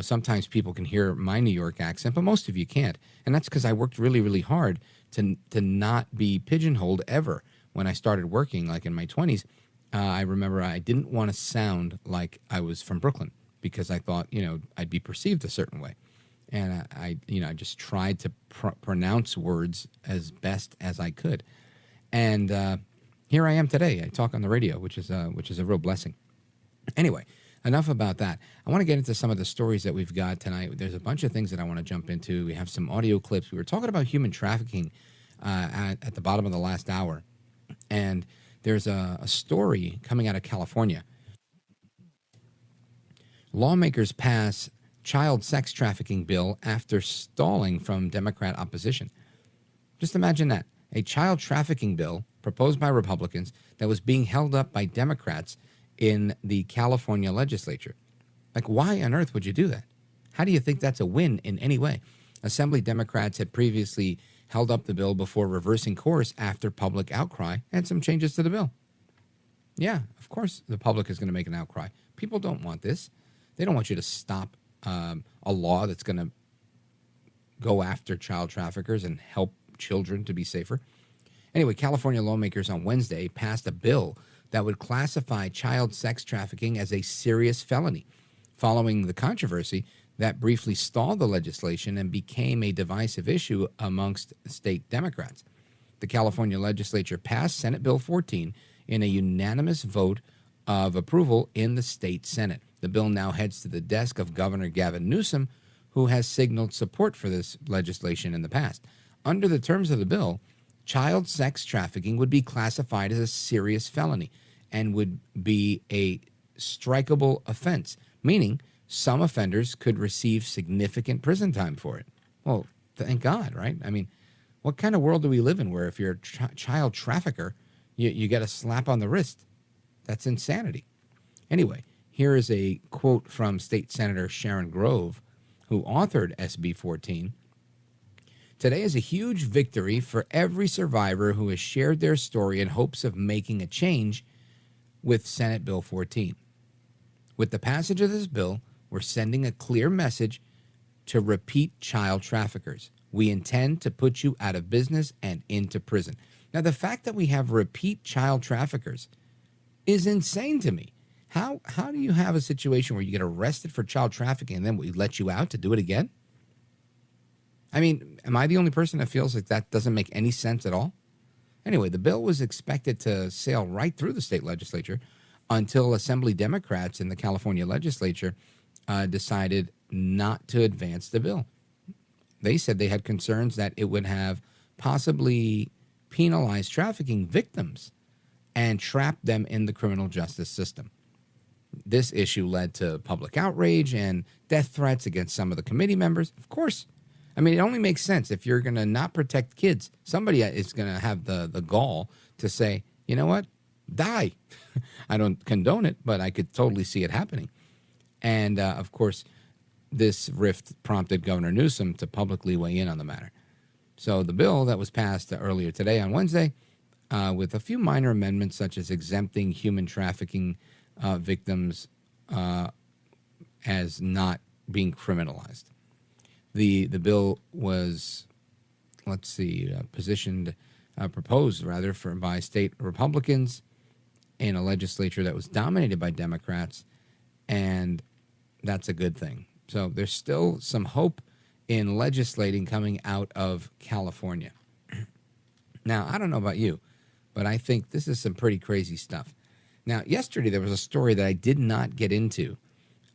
sometimes people can hear my New York accent, but most of you can't. And that's because I worked really, really hard to not be pigeonholed ever. When I started working, like in my 20s, I remember I didn't want to sound like I was from Brooklyn because I thought, I'd be perceived a certain way. And I just tried to pronounce words as best as I could. And here I am today. I talk on the radio, which is a real blessing. Anyway, enough about that. I want to get into some of the stories that we've got tonight. There's a bunch of things that I want to jump into. We have some audio clips. We were talking about human trafficking at the bottom of the last hour. And there's a story coming out of California. Lawmakers pass child sex trafficking bill after stalling from Democrat opposition. Just imagine that. A child trafficking bill proposed by Republicans that was being held up by Democrats in the California legislature. Like, why on earth would you do that? How do you think that's a win in any way? Assembly Democrats had previously held up the bill before reversing course after public outcry and some changes to the bill. Yeah, of course the public is going to make an outcry. People don't want this. They don't want you to stop a law that's going to go after child traffickers and help children to be safer. Anyway, California lawmakers on Wednesday passed a bill that would classify child sex trafficking as a serious felony, following the controversy that briefly stalled the legislation and became a divisive issue amongst state Democrats. The California legislature passed Senate Bill 14 in a unanimous vote of approval in the state Senate. The bill now heads to the desk of Governor Gavin Newsom, who has signaled support for this legislation in the past. Under the terms of the bill, child sex trafficking would be classified as a serious felony and would be a strikable offense, meaning some offenders could receive significant prison time for it. Well, thank God, right? I mean, what kind of world do we live in where if you're a child trafficker, you get a slap on the wrist? That's insanity. Anyway, here is a quote from State Senator Sharon Grove, who authored SB 14. Today is a huge victory for every survivor who has shared their story in hopes of making a change with Senate Bill 14. With the passage of this bill, we're sending a clear message to repeat child traffickers. We intend to put you out of business and into prison. Now, the fact that we have repeat child traffickers is insane to me. How do you have a situation where you get arrested for child trafficking and then we let you out to do it again? I mean, am I the only person that feels like that doesn't make any sense at all? Anyway, the bill was expected to sail right through the state legislature until Assembly Democrats in the California legislature decided not to advance the bill. They said they had concerns that it would have possibly penalized trafficking victims and trapped them in the criminal justice system. This issue led to public outrage and death threats against some of the committee members. Of course. I mean, it only makes sense. If you're going to not protect kids, somebody is going to have the gall to say, you know what, die. I don't condone it, but I could totally see it happening. And, of course, this rift prompted Governor Newsom to publicly weigh in on the matter. So the bill that was passed earlier today on Wednesday, with a few minor amendments such as exempting human trafficking victims as not being criminalized. The bill was, proposed by state Republicans in a legislature that was dominated by Democrats, and that's a good thing. So there's still some hope in legislating coming out of California. Now, I don't know about you, but I think this is some pretty crazy stuff. Now, yesterday there was a story that I did not get into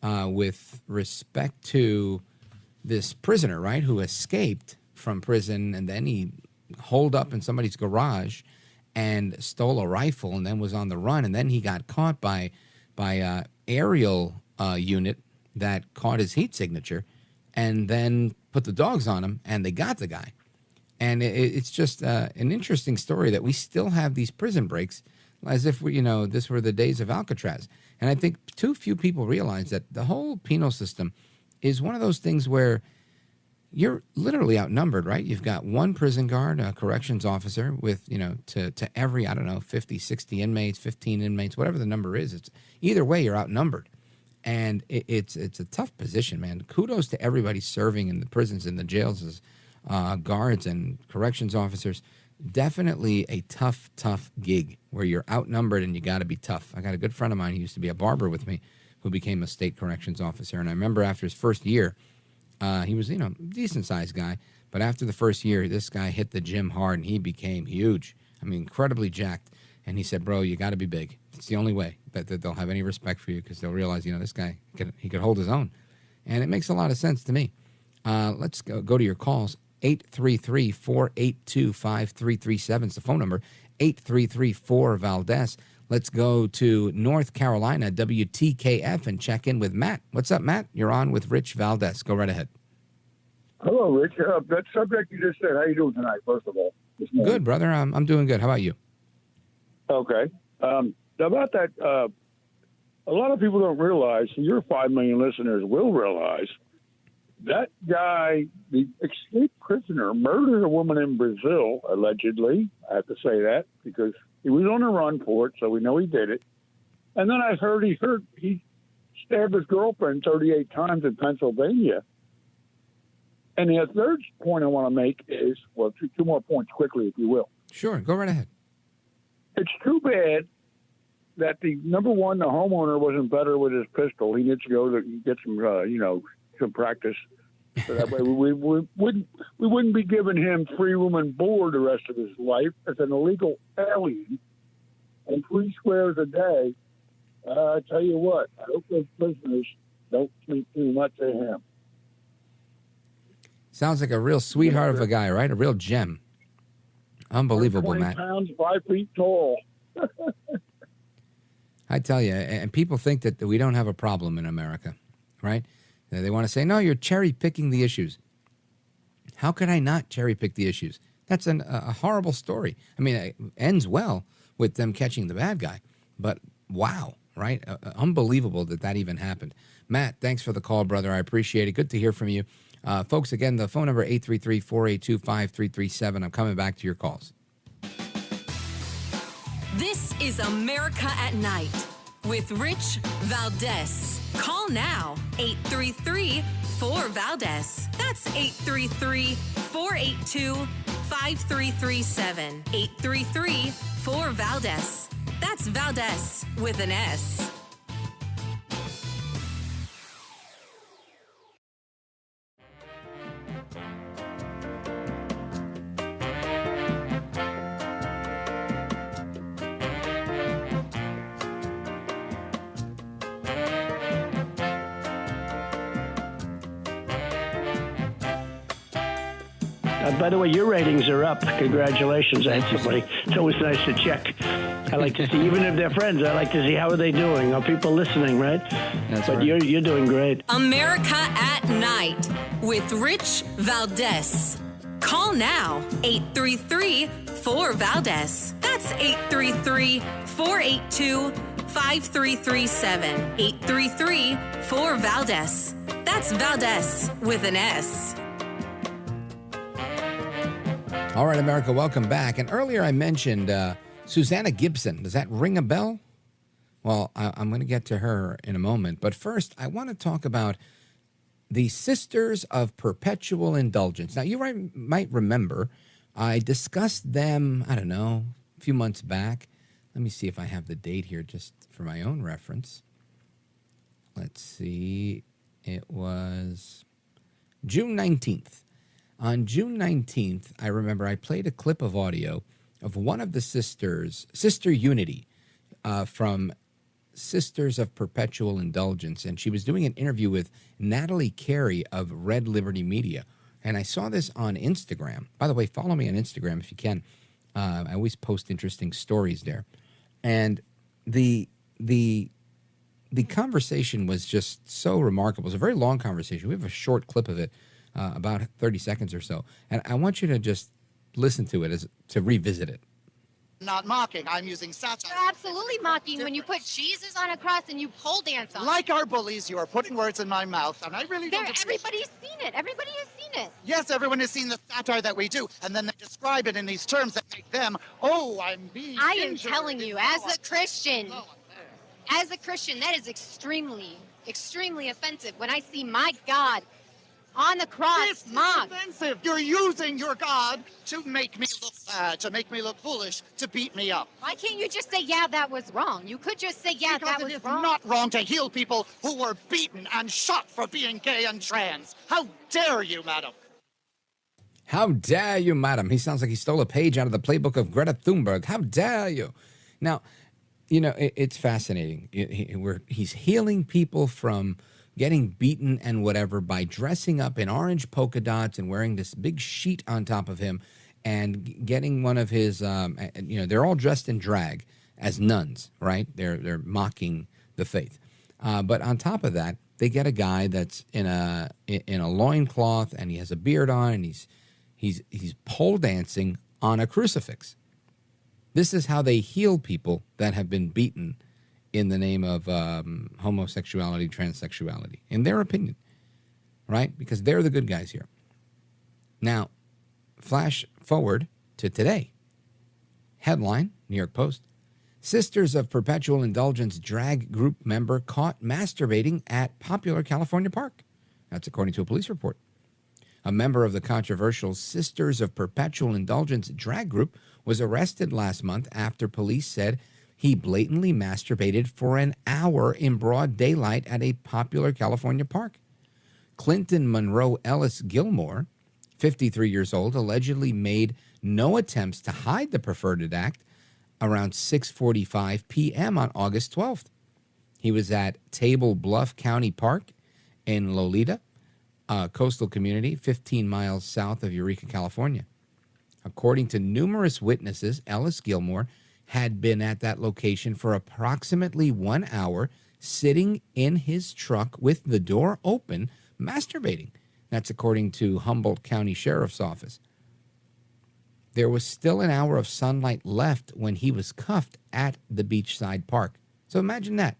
with respect to this prisoner, right, who escaped from prison and then he holed up in somebody's garage and stole a rifle and then was on the run. And then he got caught by aerial unit that caught his heat signature and then put the dogs on him, and they got the guy. And it's just an interesting story that we still have these prison breaks as if this were the days of Alcatraz. And I think too few people realize that the whole penal system is one of those things where you're literally outnumbered, right? You've got one prison guard, a corrections officer with, to every, 50, 60 inmates, 15 inmates, whatever the number is. It's either way, you're outnumbered. And it's a tough position, man. Kudos to everybody serving in the prisons and the jails as guards and corrections officers. Definitely a tough gig where you're outnumbered and you got to be tough. I got a good friend of mine who used to be a barber with me who became a state corrections officer. And I remember after his first year, he was, decent-sized guy. But after the first year, this guy hit the gym hard and he became huge. I mean, incredibly jacked. And he said, bro, you got to be big. It's the only way that they'll have any respect for you, because they'll realize, this guy, he could hold his own. And it makes a lot of sense to me. Let's go to your calls. 833-482-5337 is the phone number. 833-4-VALDEZ. Let's go to North Carolina, WTKF, and check in with Matt. What's up, Matt? You're on with Rich Valdez. Go right ahead. Hello, Rich. That subject you just said, how you doing tonight, first of all? Good, brother. I'm doing good. How about you? Okay. About that, a lot of people don't realize, your 5 million listeners will realize, that guy, the escaped prisoner, murdered a woman in Brazil, allegedly. I have to say that because he was on a run for it, so we know he did it. And then I heard he stabbed his girlfriend 38 times in Pennsylvania. And the third point I want to make is, well, two more points quickly, if you will. Sure, go right ahead. It's too bad that the homeowner wasn't better with his pistol. He needs to go to get some, some practice. So that way we wouldn't be giving him free room and board the rest of his life as an illegal alien and 3 squares a day. I tell you what, I hope those prisoners don't think too much of him. Sounds like a real sweetheart of a guy, right? A real gem. Unbelievable, 20 Matt. pounds, 5 feet tall. I tell you, and people think that we don't have a problem in America, right? They want to say, no, you're cherry-picking the issues. How could I not cherry-pick the issues? That's a horrible story. I mean, it ends well with them catching the bad guy. But wow, right? Unbelievable that even happened. Matt, thanks for the call, brother. I appreciate it. Good to hear from you. Folks, again, the phone number 833-482-5337. I'm coming back to your calls. This is America at Night with Rich Valdez. Call now, 833-4-VALDEZ. That's 833-482-5337. 833-4-VALDEZ. That's Valdez with an S. By the way, your ratings are up. Congratulations. It's always nice to check. I like to see, even if they're friends, I like to see how are they doing. Are people listening, right? That's but right. You're doing great. America at Night with Rich Valdez. Call now, 833-4-VALDEZ. That's 833-482-5337. 833-4-VALDEZ. That's Valdez with an S. All right, America, welcome back. And earlier I mentioned Susanna Gibson. Does that ring a bell? Well, I'm going to get to her in a moment. But first, I want to talk about the Sisters of Perpetual Indulgence. Now, you might remember I discussed them, I don't know, a few months back. Let me see if I have the date here just for my own reference. Let's see. It was June 19th. On June 19th, I remember I played a clip of audio of one of the sisters, Sister Unity, from Sisters of Perpetual Indulgence, and she was doing an interview with Natalie Carey of Red Liberty Media. And I saw this on Instagram. By the way, follow me on Instagram if you can. I always post interesting stories there. And the conversation was just so remarkable. It was a very long conversation. We have a short clip of it, about 30 seconds or so. And I want you to just listen to it to revisit it. Not mocking. I'm using satire. You're absolutely mocking when you put Jesus on a cross and you pole dance on it. Like our bullies, you are putting words in my mouth, and I really don't. Everybody's seen it. Everybody has seen it. Yes, everyone has seen the satire that we do, and then they describe it in these terms that make them, I'm being I am injured. telling you, as a Christian, that is extremely, extremely offensive. When I see my God on the cross, It's offensive. You're using your God to make me look bad, to make me look foolish, to beat me up. Why can't you just say, yeah, that was wrong? You could just say, yeah, Because that was it is wrong. not wrong to heal people who were beaten and shot for being gay and trans. How dare you, madam? How dare you, madam? He sounds like he stole a page out of the playbook of Greta Thunberg. How dare you? Now, it's fascinating. He's healing people from getting beaten and whatever by dressing up in orange polka dots and wearing this big sheet on top of him and getting one of his, they're all dressed in drag as nuns, right? They're mocking the faith. But on top of that, they get a guy that's in a loincloth and he has a beard on and he's pole dancing on a crucifix. This is how they heal people that have been beaten in the name of homosexuality, transsexuality, in their opinion, right? Because they're the good guys here. Now, flash forward to today. Headline, New York Post. Sisters of Perpetual Indulgence drag group member caught masturbating at popular California park. That's according to a police report. A member of the controversial Sisters of Perpetual Indulgence drag group was arrested last month after police said he blatantly masturbated for an hour in broad daylight at a popular California park. Clinton Monroe Ellis Gilmore, 53 years old, allegedly made no attempts to hide the perverted act around 6:45 p.m. on August 12th. He was at Table Bluff County Park in Lolita, a coastal community 15 miles south of Eureka, California. According to numerous witnesses, Ellis Gilmore had been at that location for approximately 1 hour, sitting in his truck with the door open, masturbating. That's according to Humboldt County Sheriff's Office. There was still an hour of sunlight left when he was cuffed at the beachside park. So imagine that.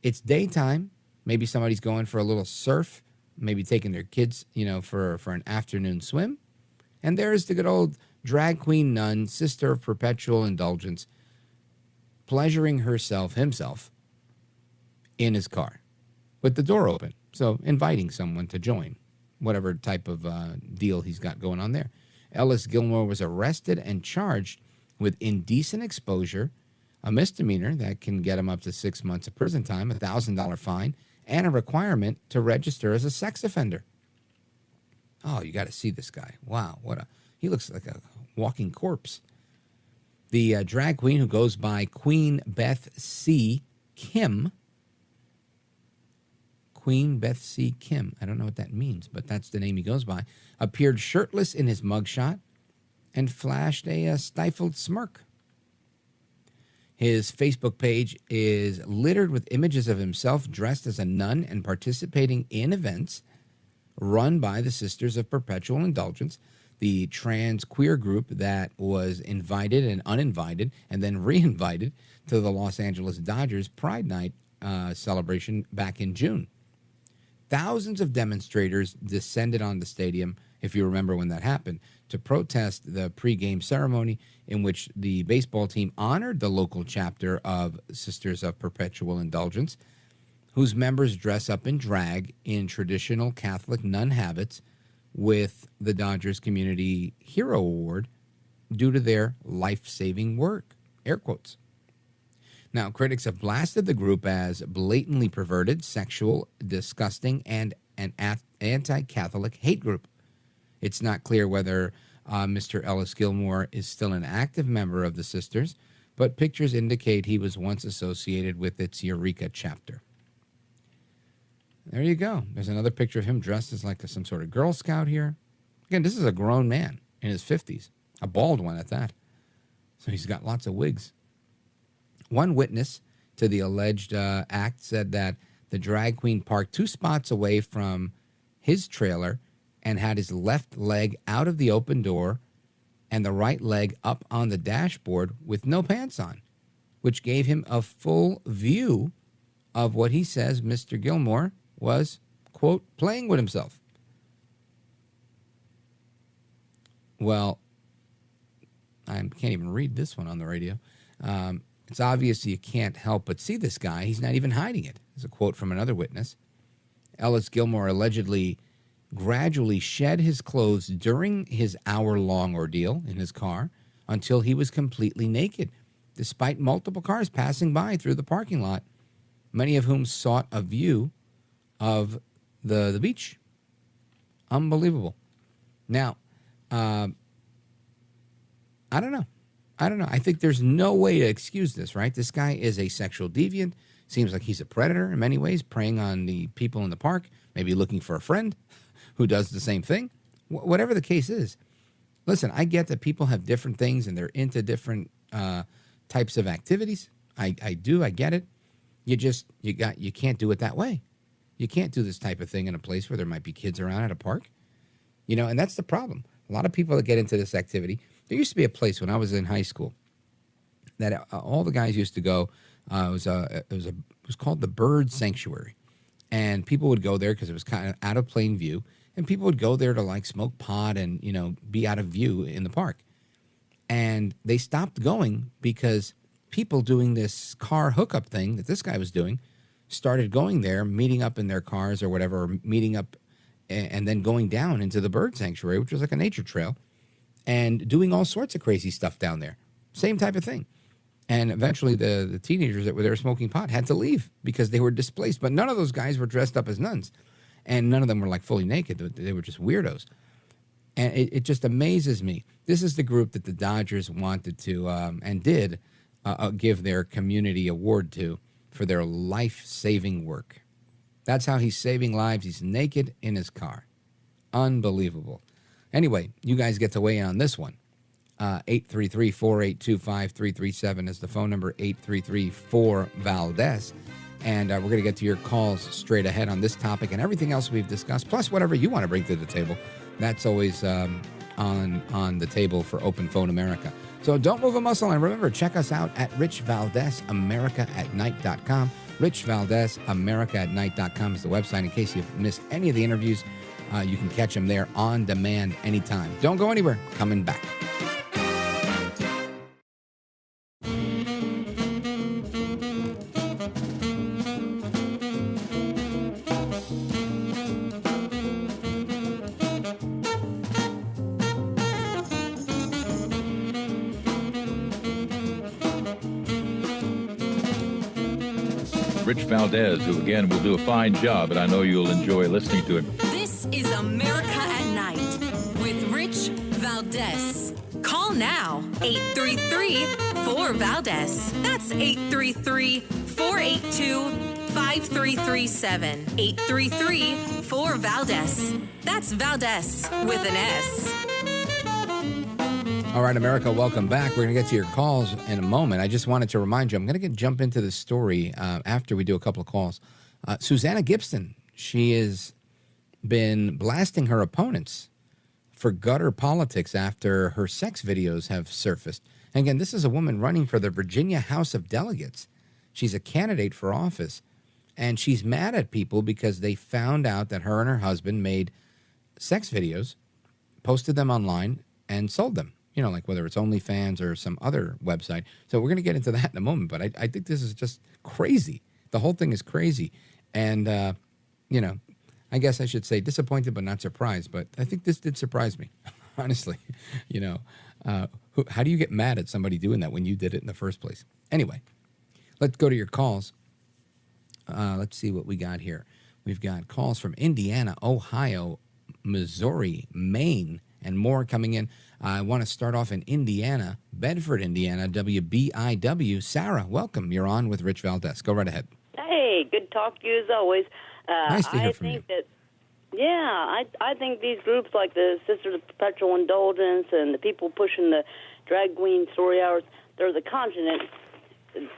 It's daytime. Maybe somebody's going for a little surf, maybe taking their kids, for an afternoon swim. And there's the good old drag queen nun, Sister of Perpetual Indulgence, pleasuring himself in his car with the door open. So inviting someone to join, whatever type of deal he's got going on there. Ellis Gilmore was arrested and charged with indecent exposure, a misdemeanor that can get him up to 6 months of prison time, a $1,000 fine, and a requirement to register as a sex offender. Oh, you got to see this guy. Wow, he looks like a walking corpse. The drag queen, who goes by Queen Beth C. Kim. Queen Beth C. Kim. I don't know what that means, but that's the name he goes by. Appeared shirtless in his mugshot and flashed a stifled smirk. His Facebook page is littered with images of himself dressed as a nun and participating in events run by the Sisters of Perpetual Indulgence, the trans queer group that was invited and uninvited and then re-invited to the Los Angeles Dodgers Pride Night celebration back in June. Thousands of demonstrators descended on the stadium, if you remember when that happened, to protest the pregame ceremony in which the baseball team honored the local chapter of Sisters of Perpetual Indulgence, whose members dress up in drag in traditional Catholic nun habits with the Dodgers Community Hero Award due to their life-saving work, air quotes. Now, critics have blasted the group as blatantly perverted, sexual, disgusting, and an anti-Catholic hate group. It's not clear whether Mr. Ellis Gilmore is still an active member of the Sisters, but pictures indicate he was once associated with its Eureka chapter. There you go. There's another picture of him dressed as some sort of Girl Scout here. Again, this is a grown man in his 50s, a bald one at that. So he's got lots of wigs. One witness to the alleged act said that the drag queen parked 2 spots away from his trailer and had his left leg out of the open door and the right leg up on the dashboard with no pants on, which gave him a full view of what he says Mr. Gilmore was, quote, playing with himself. Well, I can't even read this one on the radio. It's obvious you can't help but see this guy. He's not even hiding it. There's a quote from another witness. Ellis Gilmore allegedly gradually shed his clothes during his hour-long ordeal in his car until he was completely naked, despite multiple cars passing by through the parking lot, many of whom sought a view of the beach. Unbelievable. Now, I don't know. I think there's no way to excuse this, right? This guy is a sexual deviant. Seems like he's a predator in many ways, preying on the people in the park, maybe looking for a friend who does the same thing. Whatever the case is. Listen, I get that people have different things and they're into different types of activities. I get it. You can't do it that way. You can't do this type of thing in a place where there might be kids around at a park. And that's the problem. A lot of people that get into this activity. There used to be a place when I was in high school that all the guys used to go. It was called the Bird Sanctuary, and people would go there because it was kind of out of plain view, and people would go there to like smoke pot and be out of view in the park. And they stopped going because people doing this car hookup thing that this guy was doing started going there, meeting up in their cars or whatever, or meeting up and then going down into the Bird Sanctuary, which was like a nature trail, and doing all sorts of crazy stuff down there. Same type of thing. And eventually the teenagers that were there smoking pot had to leave because they were displaced. But none of those guys were dressed up as nuns. And none of them were like fully naked. They were just weirdos. And it just amazes me. This is the group that the Dodgers wanted to and did give their community award to for their life-saving work. That's how he's saving lives. He's naked in his car. Unbelievable. Anyway, you guys get to weigh in on this one. 833-482-5337 is the phone number, 833-4-VALDEZ. And we're going to get to your calls straight ahead on this topic and everything else we've discussed, plus whatever you want to bring to the table. That's always on the table for Open Phone America. So don't move a muscle. And remember, check us out at Rich Valdez, AmericaAtNight.com. Rich Valdez, AmericaAtNight.com is the website. In case you've missed any of the interviews, you can catch them there on demand anytime. Don't go anywhere. Coming back. Rich Valdez, who again will do a fine job, and I know you'll enjoy listening to him. This is America at Night with Rich Valdez. Call now, 833-4-VALDEZ. That's 833-482-5337. 833-4-VALDEZ. That's Valdez with an S. All right, America, welcome back. We're going to get to your calls in a moment. I just wanted to remind you, I'm going to jump into this story after we do a couple of calls. Susanna Gibson, she has been blasting her opponents for gutter politics after her sex videos have surfaced. And again, this is a woman running for the Virginia House of Delegates. She's a candidate for office, and she's mad at people because they found out that her and her husband made sex videos, posted them online, and sold them. Like whether it's OnlyFans or some other website. So we're going to get into that in a moment. But I think this is just crazy. The whole thing is crazy. And, I guess I should say disappointed but not surprised. But I think this did surprise me, honestly. How do you get mad at somebody doing that when you did it in the first place? Anyway, let's go to your calls. Let's see what we got here. We've got calls from Indiana, Ohio, Missouri, Maine, and more coming in. I want to start off in Indiana, Bedford, Indiana, WBIW. Sarah, welcome. You're on with Rich Valdez. Go right ahead. Hey, good talk to you as always. Nice to hear I from think you. that Yeah, I think these groups like the Sisters of Perpetual Indulgence and the people pushing the drag queen story hours, they're the contingent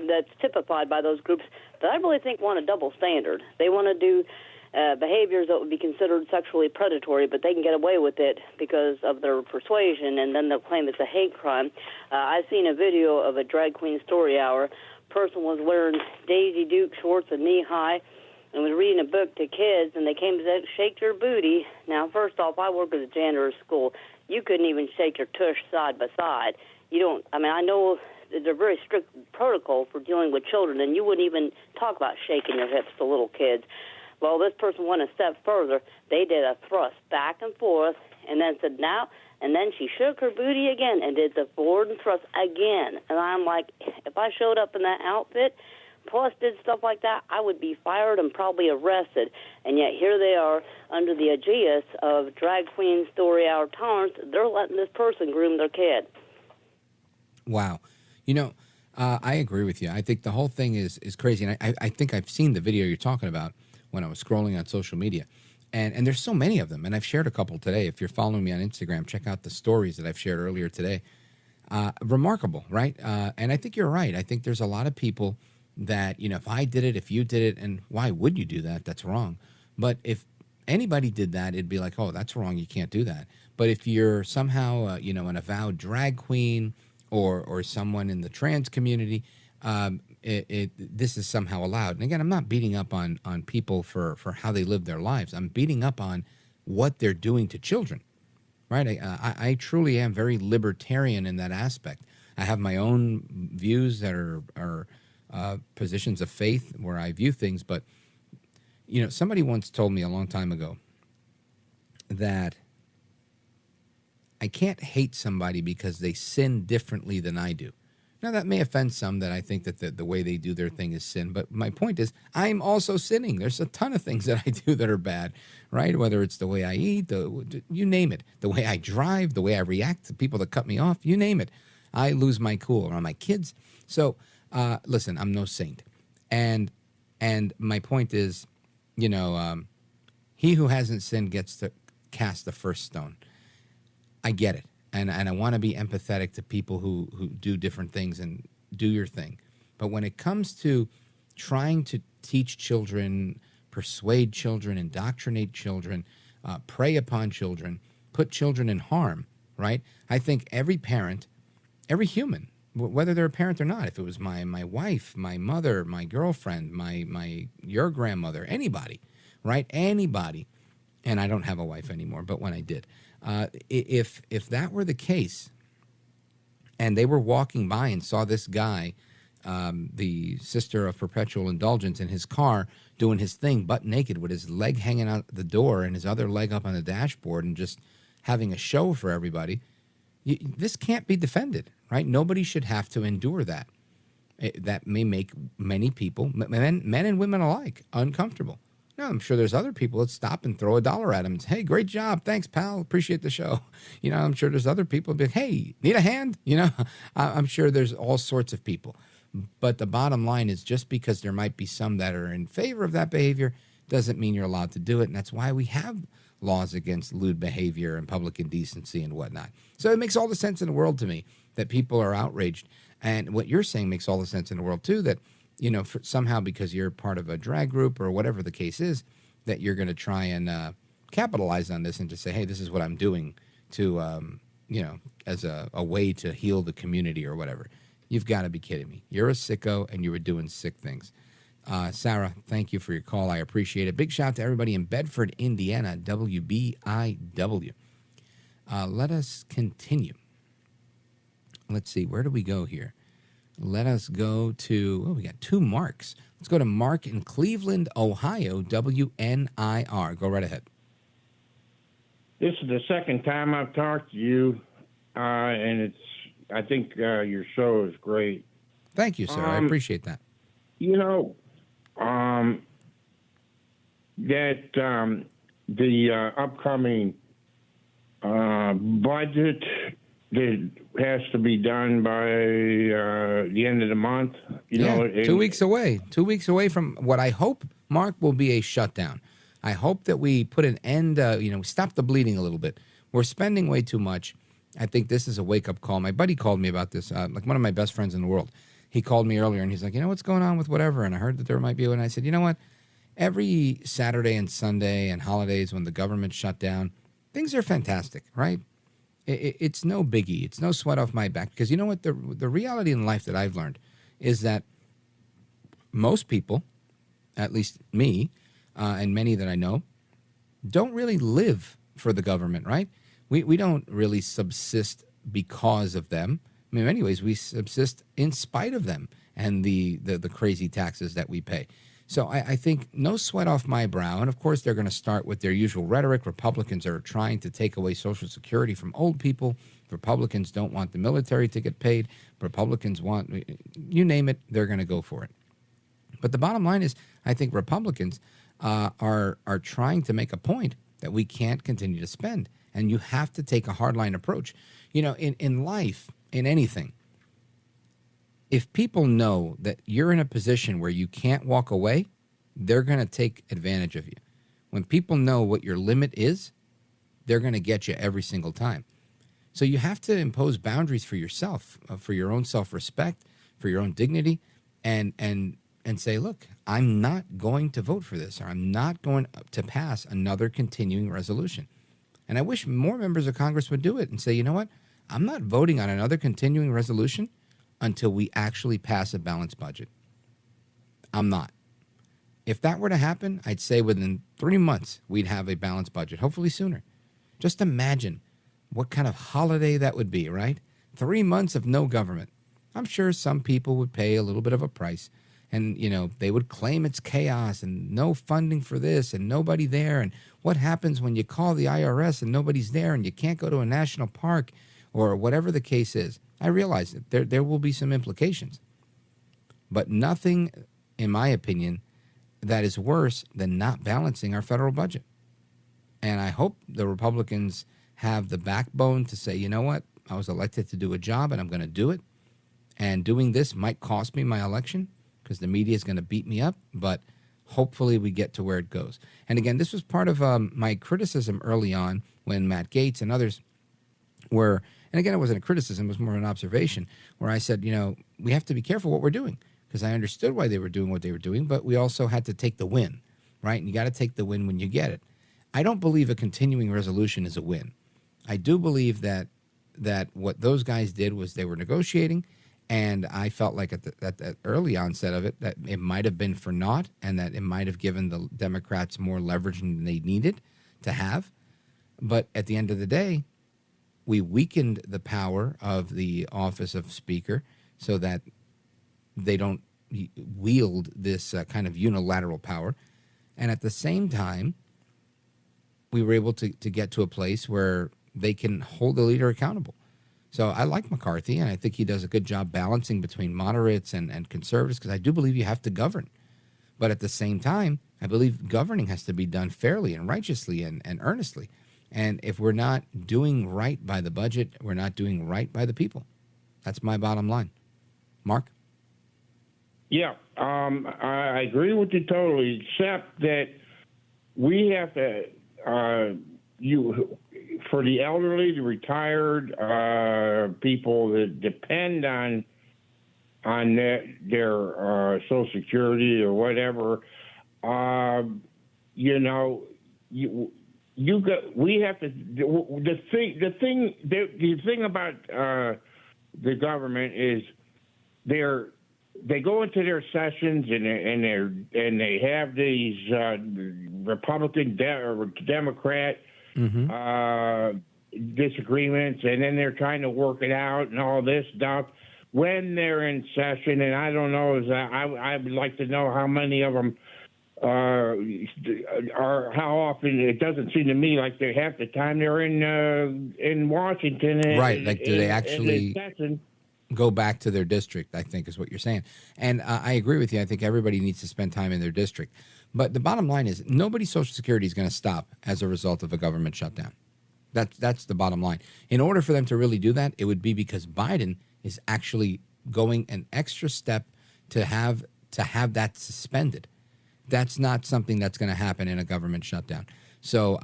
that's typified by those groups that I really think want a double standard. They want to do behaviors that would be considered sexually predatory, but they can get away with it because of their persuasion, and then they'll claim it's a hate crime. I've seen a video of a drag queen story hour. Person was wearing Daisy Duke shorts and knee-high and was reading a book to kids, and they came to say, shake your booty. Now, first off, I work as a janitor at school. You couldn't even shake your tush side by side. You don't, I mean, I know there's a very strict protocol for dealing with children, and you wouldn't even talk about shaking your hips to little kids. Well, this person went a step further. They did a thrust back and forth, and then said, now, and then she shook her booty again and did the forward and thrust again. And I'm like, if I showed up in that outfit, plus did stuff like that, I would be fired and probably arrested. And yet here they are under the aegis of drag queen story hour tolerance. They're letting this person groom their kid. Wow. You know, I agree with you. I think the whole thing is crazy. And I think I've seen the video you're talking about when I was scrolling on social media. And there's so many of them. And I've shared a couple today. If you're following me on Instagram, check out the stories that I've shared earlier today. Remarkable, right? And I think you're right. I think there's a lot of people that, you know, if I did it, if you did it, and why would you do that? That's wrong. But if anybody did that, it'd be like, oh, that's wrong. You can't do that. But if you're somehow, you know, an avowed drag queen or someone in the trans community, this is somehow allowed. And again, I'm not beating up on people for how they live their lives. I'm beating up on what they're doing to children, right? I truly am very libertarian in that aspect. I have my own views that are positions of faith where I view things. But, you know, somebody once told me a long time ago that I can't hate somebody because they sin differently than I do. Now, that may offend some that I think that the way they do their thing is sin. But my point is, I'm also sinning. There's a ton of things that I do that are bad, right? Whether it's the way I eat, you name it. The way I drive, the way I react to people that cut me off, you name it. I lose my cool around my kids. So, listen, I'm no saint. And my point is, you know, he who hasn't sinned gets to cast the first stone. I get it. And I want to be empathetic to people who do different things and do your thing. But when it comes to trying to teach children, persuade children, indoctrinate children, prey upon children, put children in harm, right? I think every parent, every human, whether they're a parent or not, if it was my wife, my mother, my girlfriend, your grandmother, anybody, right? Anybody. And I don't have a wife anymore, but when I did. If that were the case, and they were walking by and saw this guy, the Sister of Perpetual Indulgence, in his car doing his thing, butt naked, with his leg hanging out the door and his other leg up on the dashboard and just having a show for everybody, this can't be defended, right? Nobody should have to endure that. That may make many people, men and women alike, uncomfortable. No, I'm sure there's other people that stop and throw $1 at him and say, hey, great job. Thanks, pal. Appreciate the show. You know, I'm sure there's other people that be like, hey, need a hand? You know, I'm sure there's all sorts of people. But the bottom line is, just because there might be some that are in favor of that behavior doesn't mean you're allowed to do it. And that's why we have laws against lewd behavior and public indecency and whatnot. So it makes all the sense in the world to me that people are outraged. And what you're saying makes all the sense in the world, too, that, you know, somehow because you're part of a drag group or whatever the case is, that you're going to try and capitalize on this and to say, hey, this is what I'm doing to, you know, as a way to heal the community or whatever. You've got to be kidding me. You're a sicko and you were doing sick things. Sarah, thank you for your call. I appreciate it. Big shout out to everybody in Bedford, Indiana, WBIW. Let us continue. Let's see. Where do we go here? Let us go to, we got two Marks. Let's go to Mark in Cleveland, Ohio, WNIR. Go right ahead. This is the second time I've talked to you, and I think your show is great. Thank you, sir. I appreciate that. You know, that the upcoming budget that has to be done by the end of the month. You know, 2 weeks away. 2 weeks away from what I hope, Mark, will be a shutdown. I hope that we put an end, stop the bleeding a little bit. We're spending way too much. I think this is a wake-up call. My buddy called me about this, like one of my best friends in the world. He called me earlier, and he's like, what's going on with whatever? And I heard that there might be, and I said, you know what? Every Saturday and Sunday and holidays when the government shut down, things are fantastic, right? It's no biggie. It's no sweat off my back. Because you know what? The reality in life that I've learned is that most people, at least me and many that I know, don't really live for the government, right? We don't really subsist because of them. I mean, in many ways, we subsist in spite of them and the crazy taxes that we pay. So I think no sweat off my brow. And, of course, they're going to start with their usual rhetoric. Republicans are trying to take away Social Security from old people. Republicans don't want the military to get paid. Republicans want, you name it, they're going to go for it. But the bottom line is I think Republicans are trying to make a point that we can't continue to spend. And you have to take a hardline approach. In life, in anything, if people know that you're in a position where you can't walk away, they're going to take advantage of you. When people know what your limit is, they're going to get you every single time. So you have to impose boundaries for yourself, for your own self-respect, for your own dignity, and say, look, I'm not going to vote for this, or I'm not going to pass another continuing resolution. And I wish more members of Congress would do it and say, you know what? I'm not voting on another continuing resolution until we actually pass a balanced budget. I'm not. If that were to happen, I'd say within 3 months, we'd have a balanced budget, hopefully sooner. Just imagine what kind of holiday that would be, right? 3 months of no government. I'm sure some people would pay a little bit of a price. And, they would claim it's chaos and no funding for this and nobody there. And what happens when you call the IRS and nobody's there and you can't go to a national park or whatever the case is? I realize that there will be some implications. But nothing, in my opinion, that is worse than not balancing our federal budget. And I hope the Republicans have the backbone to say, you know what? I was elected to do a job and I'm going to do it. And doing this might cost me my election, because the media is going to beat me up, but hopefully we get to where it goes. And again, this was part of my criticism early on when Matt Gaetz and others were, and again, it wasn't a criticism, it was more an observation, where I said, we have to be careful what we're doing, because I understood why they were doing what they were doing, but we also had to take the win, right? And you got to take the win when you get it. I don't believe a continuing resolution is a win. I do believe that what those guys did was they were negotiating. And I felt like at the early onset of it that it might have been for naught, and that it might have given the Democrats more leverage than they needed to have. But at the end of the day, we weakened the power of the office of Speaker so that they don't wield this kind of unilateral power. And at the same time, we were able to get to a place where they can hold the leader accountable. So I like McCarthy, and I think he does a good job balancing between moderates and conservatives, because I do believe you have to govern. But at the same time, I believe governing has to be done fairly and righteously and earnestly. And if we're not doing right by the budget, we're not doing right by the people. That's my bottom line. Mark? Yeah, I agree with you totally, except that we have to, for the elderly, the retired, people that depend on their Social Security or whatever, we have to. The thing about the government is they go into their sessions and they have these Republican or Democrat disagreements, and then they're trying to work it out and all this stuff when they're in session. And I don't know, I would like to know how many of them are how often. It doesn't seem to me like they half the time they're in Washington. Right, like do they actually go back to their district, I think is what you're saying. And I agree with you. I think everybody needs to spend time in their district. But the bottom line is nobody's Social Security is going to stop as a result of a government shutdown. That's the bottom line. In order for them to really do that, it would be because Biden is actually going an extra step to have that suspended. That's not something that's going to happen in a government shutdown. So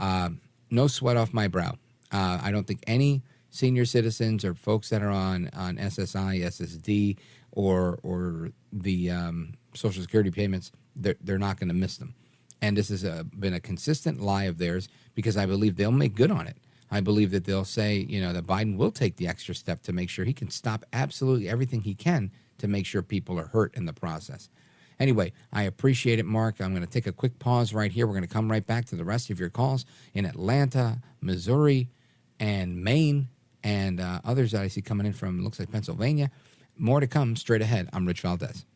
no sweat off my brow. I don't think any senior citizens or folks that are on SSI, SSD, or the Social Security payments, they're not going to miss them. And this has been a consistent lie of theirs, because I believe they'll make good on it. I believe that they'll say, that Biden will take the extra step to make sure he can stop absolutely everything he can to make sure people are hurt in the process. Anyway, I appreciate it, Mark. I'm going to take a quick pause right here. We're going to come right back to the rest of your calls in Atlanta, Missouri, and Maine, and others that I see coming in from, looks like, Pennsylvania. More to come straight ahead. I'm Rich Valdez.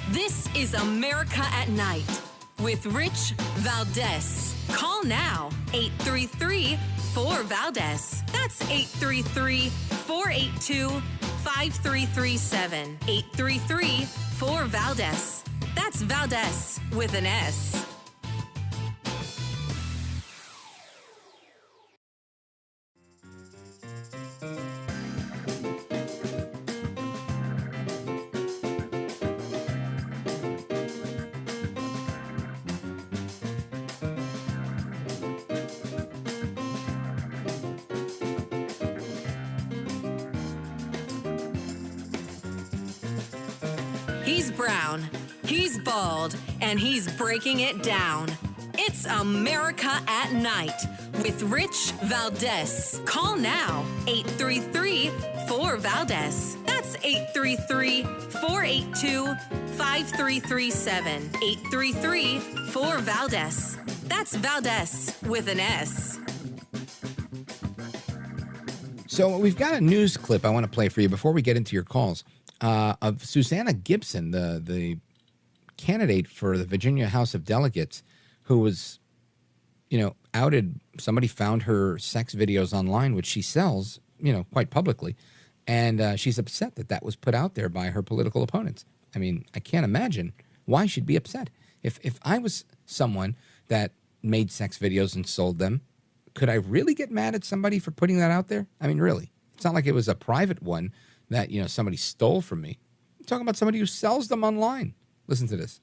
This is America at Night with Rich Valdez. Call now, 833-4-VALDEZ. That's 833-482-5337. 833-4-VALDEZ. That's Valdez with an S. He's brown, he's bald, and he's breaking it down. It's America at Night with Rich Valdez. Call now, 833-4-VALDEZ. That's 833-482-5337. 833-4-VALDEZ. That's Valdez with an S. So we've got a news clip I want to play for you before we get into your calls. Of Susanna Gibson, the candidate for the Virginia House of Delegates, who was, outed. Somebody found her sex videos online, which she sells, quite publicly. And she's upset that was put out there by her political opponents. I mean, I can't imagine why she'd be upset. If I was someone that made sex videos and sold them, could I really get mad at somebody for putting that out there? I mean, really? It's not like it was a private one that, somebody stole from me. I'm talking about somebody who sells them online. Listen to this.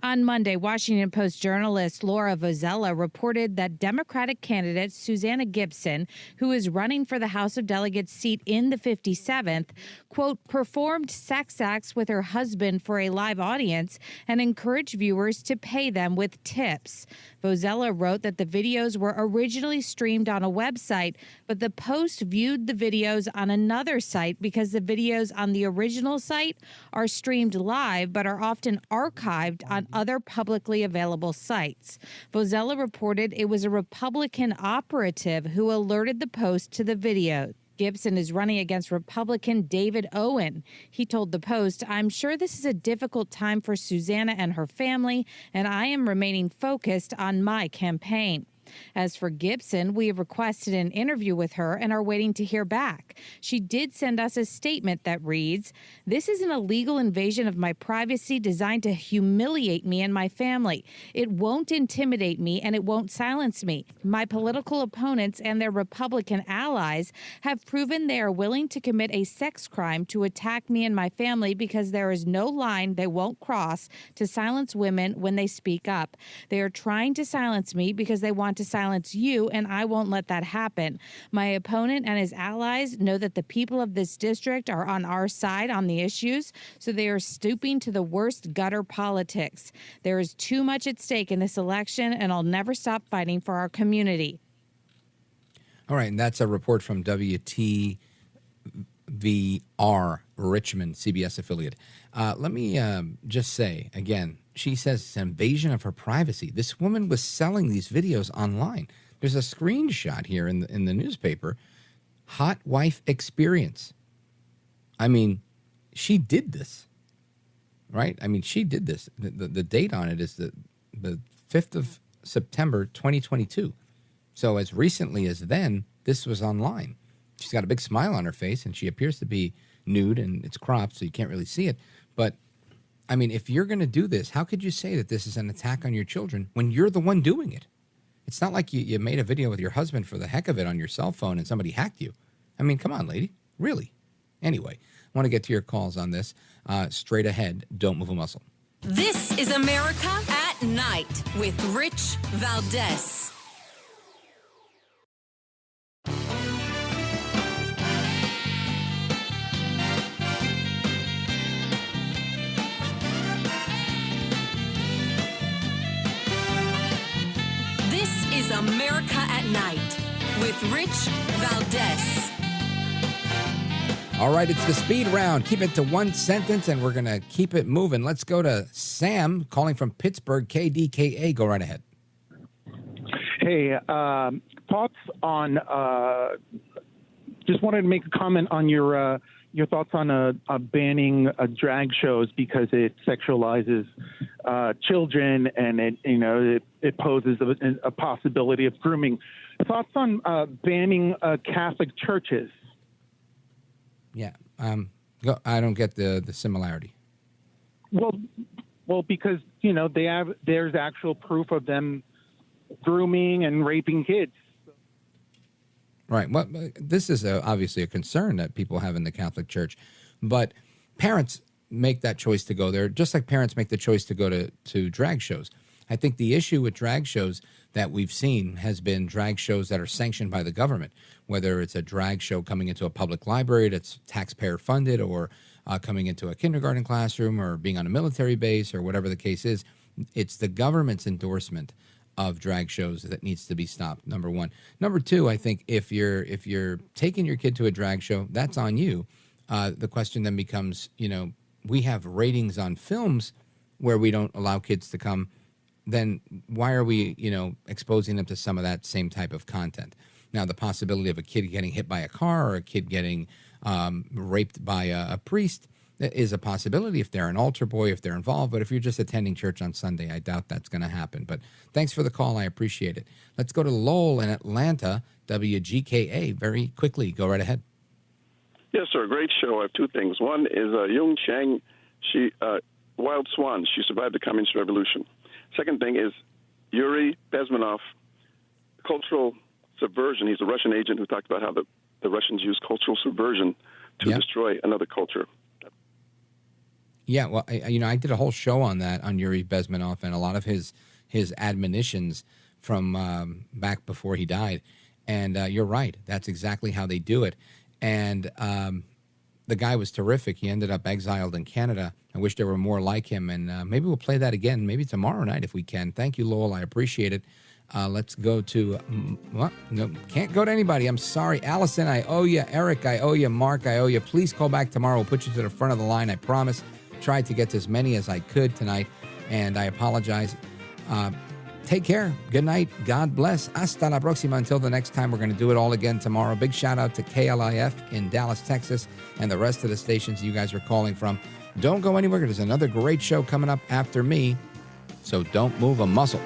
On Monday, Washington Post journalist Laura Vozella reported that Democratic candidate Susanna Gibson, who is running for the House of Delegates seat in the 57th, quote, performed sex acts with her husband for a live audience and encouraged viewers to pay them with tips. Vozella wrote that the videos were originally streamed on a website, but the Post viewed the videos on another site because the videos on the original site are streamed live but are often archived on other publicly available sites. Vozella reported it was a Republican operative who alerted the Post to the video. Gibson is running against Republican David Owen. He told the Post, "I'm sure this is a difficult time for Susanna and her family, and I am remaining focused on my campaign." As for Gibson, we have requested an interview with her and are waiting to hear back. She did send us a statement that reads, "This is an illegal invasion of my privacy designed to humiliate me and my family. It won't intimidate me and it won't silence me. My political opponents and their Republican allies have proven they are willing to commit a sex crime to attack me and my family because there is no line they won't cross to silence women when they speak up. They are trying to silence me because they want to silence you, and I won't let that happen. My opponent and his allies know that the people of this district are on our side on the issues, so they are stooping to the worst gutter politics. There is too much at stake in this election, and I'll never stop fighting for our community." All right, and that's a report from WTVR Richmond, CBS affiliate. Let me just say, again, she says it's an invasion of her privacy. This woman was selling these videos online. There's a screenshot here in the newspaper. Hot wife experience. I mean, she did this, right? I mean, she did this. The date on it is the 5th of September, 2022. So as recently as then, this was online. She's got a big smile on her face, and she appears to be nude, and it's cropped, so you can't really see it. But I mean, if you're going to do this, how could you say that this is an attack on your children when you're the one doing it? It's not like you made a video with your husband for the heck of it on your cell phone and somebody hacked you. I mean, come on, lady. Really? Anyway, I want to get to your calls on this. Straight ahead, don't move a muscle. This is America at Night with Rich Valdez. This is America at Night with Rich Valdez. All right, it's the speed round. Keep it to one sentence, and we're going to keep it moving. Let's go to Sam, calling from Pittsburgh, KDKA. Go right ahead. Hey, thoughts on, just wanted to make a comment on your thoughts on banning drag shows because it sexualizes children and it poses a possibility of grooming. Thoughts on banning Catholic churches? Yeah, I don't get the similarity. Well, because there's actual proof of them grooming and raping kids. Right. Well, this is obviously a concern that people have in the Catholic Church, but parents make that choice to go there, just like parents make the choice to go to drag shows. I think the issue with drag shows that we've seen has been drag shows that are sanctioned by the government, whether it's a drag show coming into a public library that's taxpayer funded or coming into a kindergarten classroom or being on a military base or whatever the case is. It's the government's endorsement of drag shows that needs to be stopped, number one. Number two, I think if you're taking your kid to a drag show, that's on you. The question then becomes, we have ratings on films where we don't allow kids to come. Then why are we, exposing them to some of that same type of content? Now, the possibility of a kid getting hit by a car or a kid getting raped by a priest is a possibility if they're an altar boy, if they're involved. But if you're just attending church on Sunday, I doubt that's going to happen. But thanks for the call. I appreciate it. Let's go to Lowell in Atlanta, WGKA. Very quickly. Go right ahead. Yes, sir. Great show. I have two things. One is Yung Chang, Wild Swan. She survived the Communist Revolution. Second thing is Yuri Bezmenov, cultural subversion. He's a Russian agent who talked about how the Russians use cultural subversion to destroy another culture. Yeah, well, I did a whole show on that, on Yuri Bezmenov and a lot of his admonitions from back before he died. And you're right. That's exactly how they do it. And the guy was terrific. He ended up exiled in Canada. I wish there were more like him. And maybe we'll play that again, maybe tomorrow night if we can. Thank you, Lowell. I appreciate it. Let's go to, no, can't go to anybody. I'm sorry. Allison, I owe you. Eric, I owe you. Mark, I owe you. Please call back tomorrow. We'll put you to the front of the line, I promise. Tried to get to as many as I could tonight, and I apologize. Take care. Good night. God bless. Hasta la próxima. Until the next time, we're going to do it all again tomorrow. Big shout out to KLIF in Dallas, Texas, and the rest of the stations you guys are calling from. Don't go anywhere. There's another great show coming up after me, so don't move a muscle.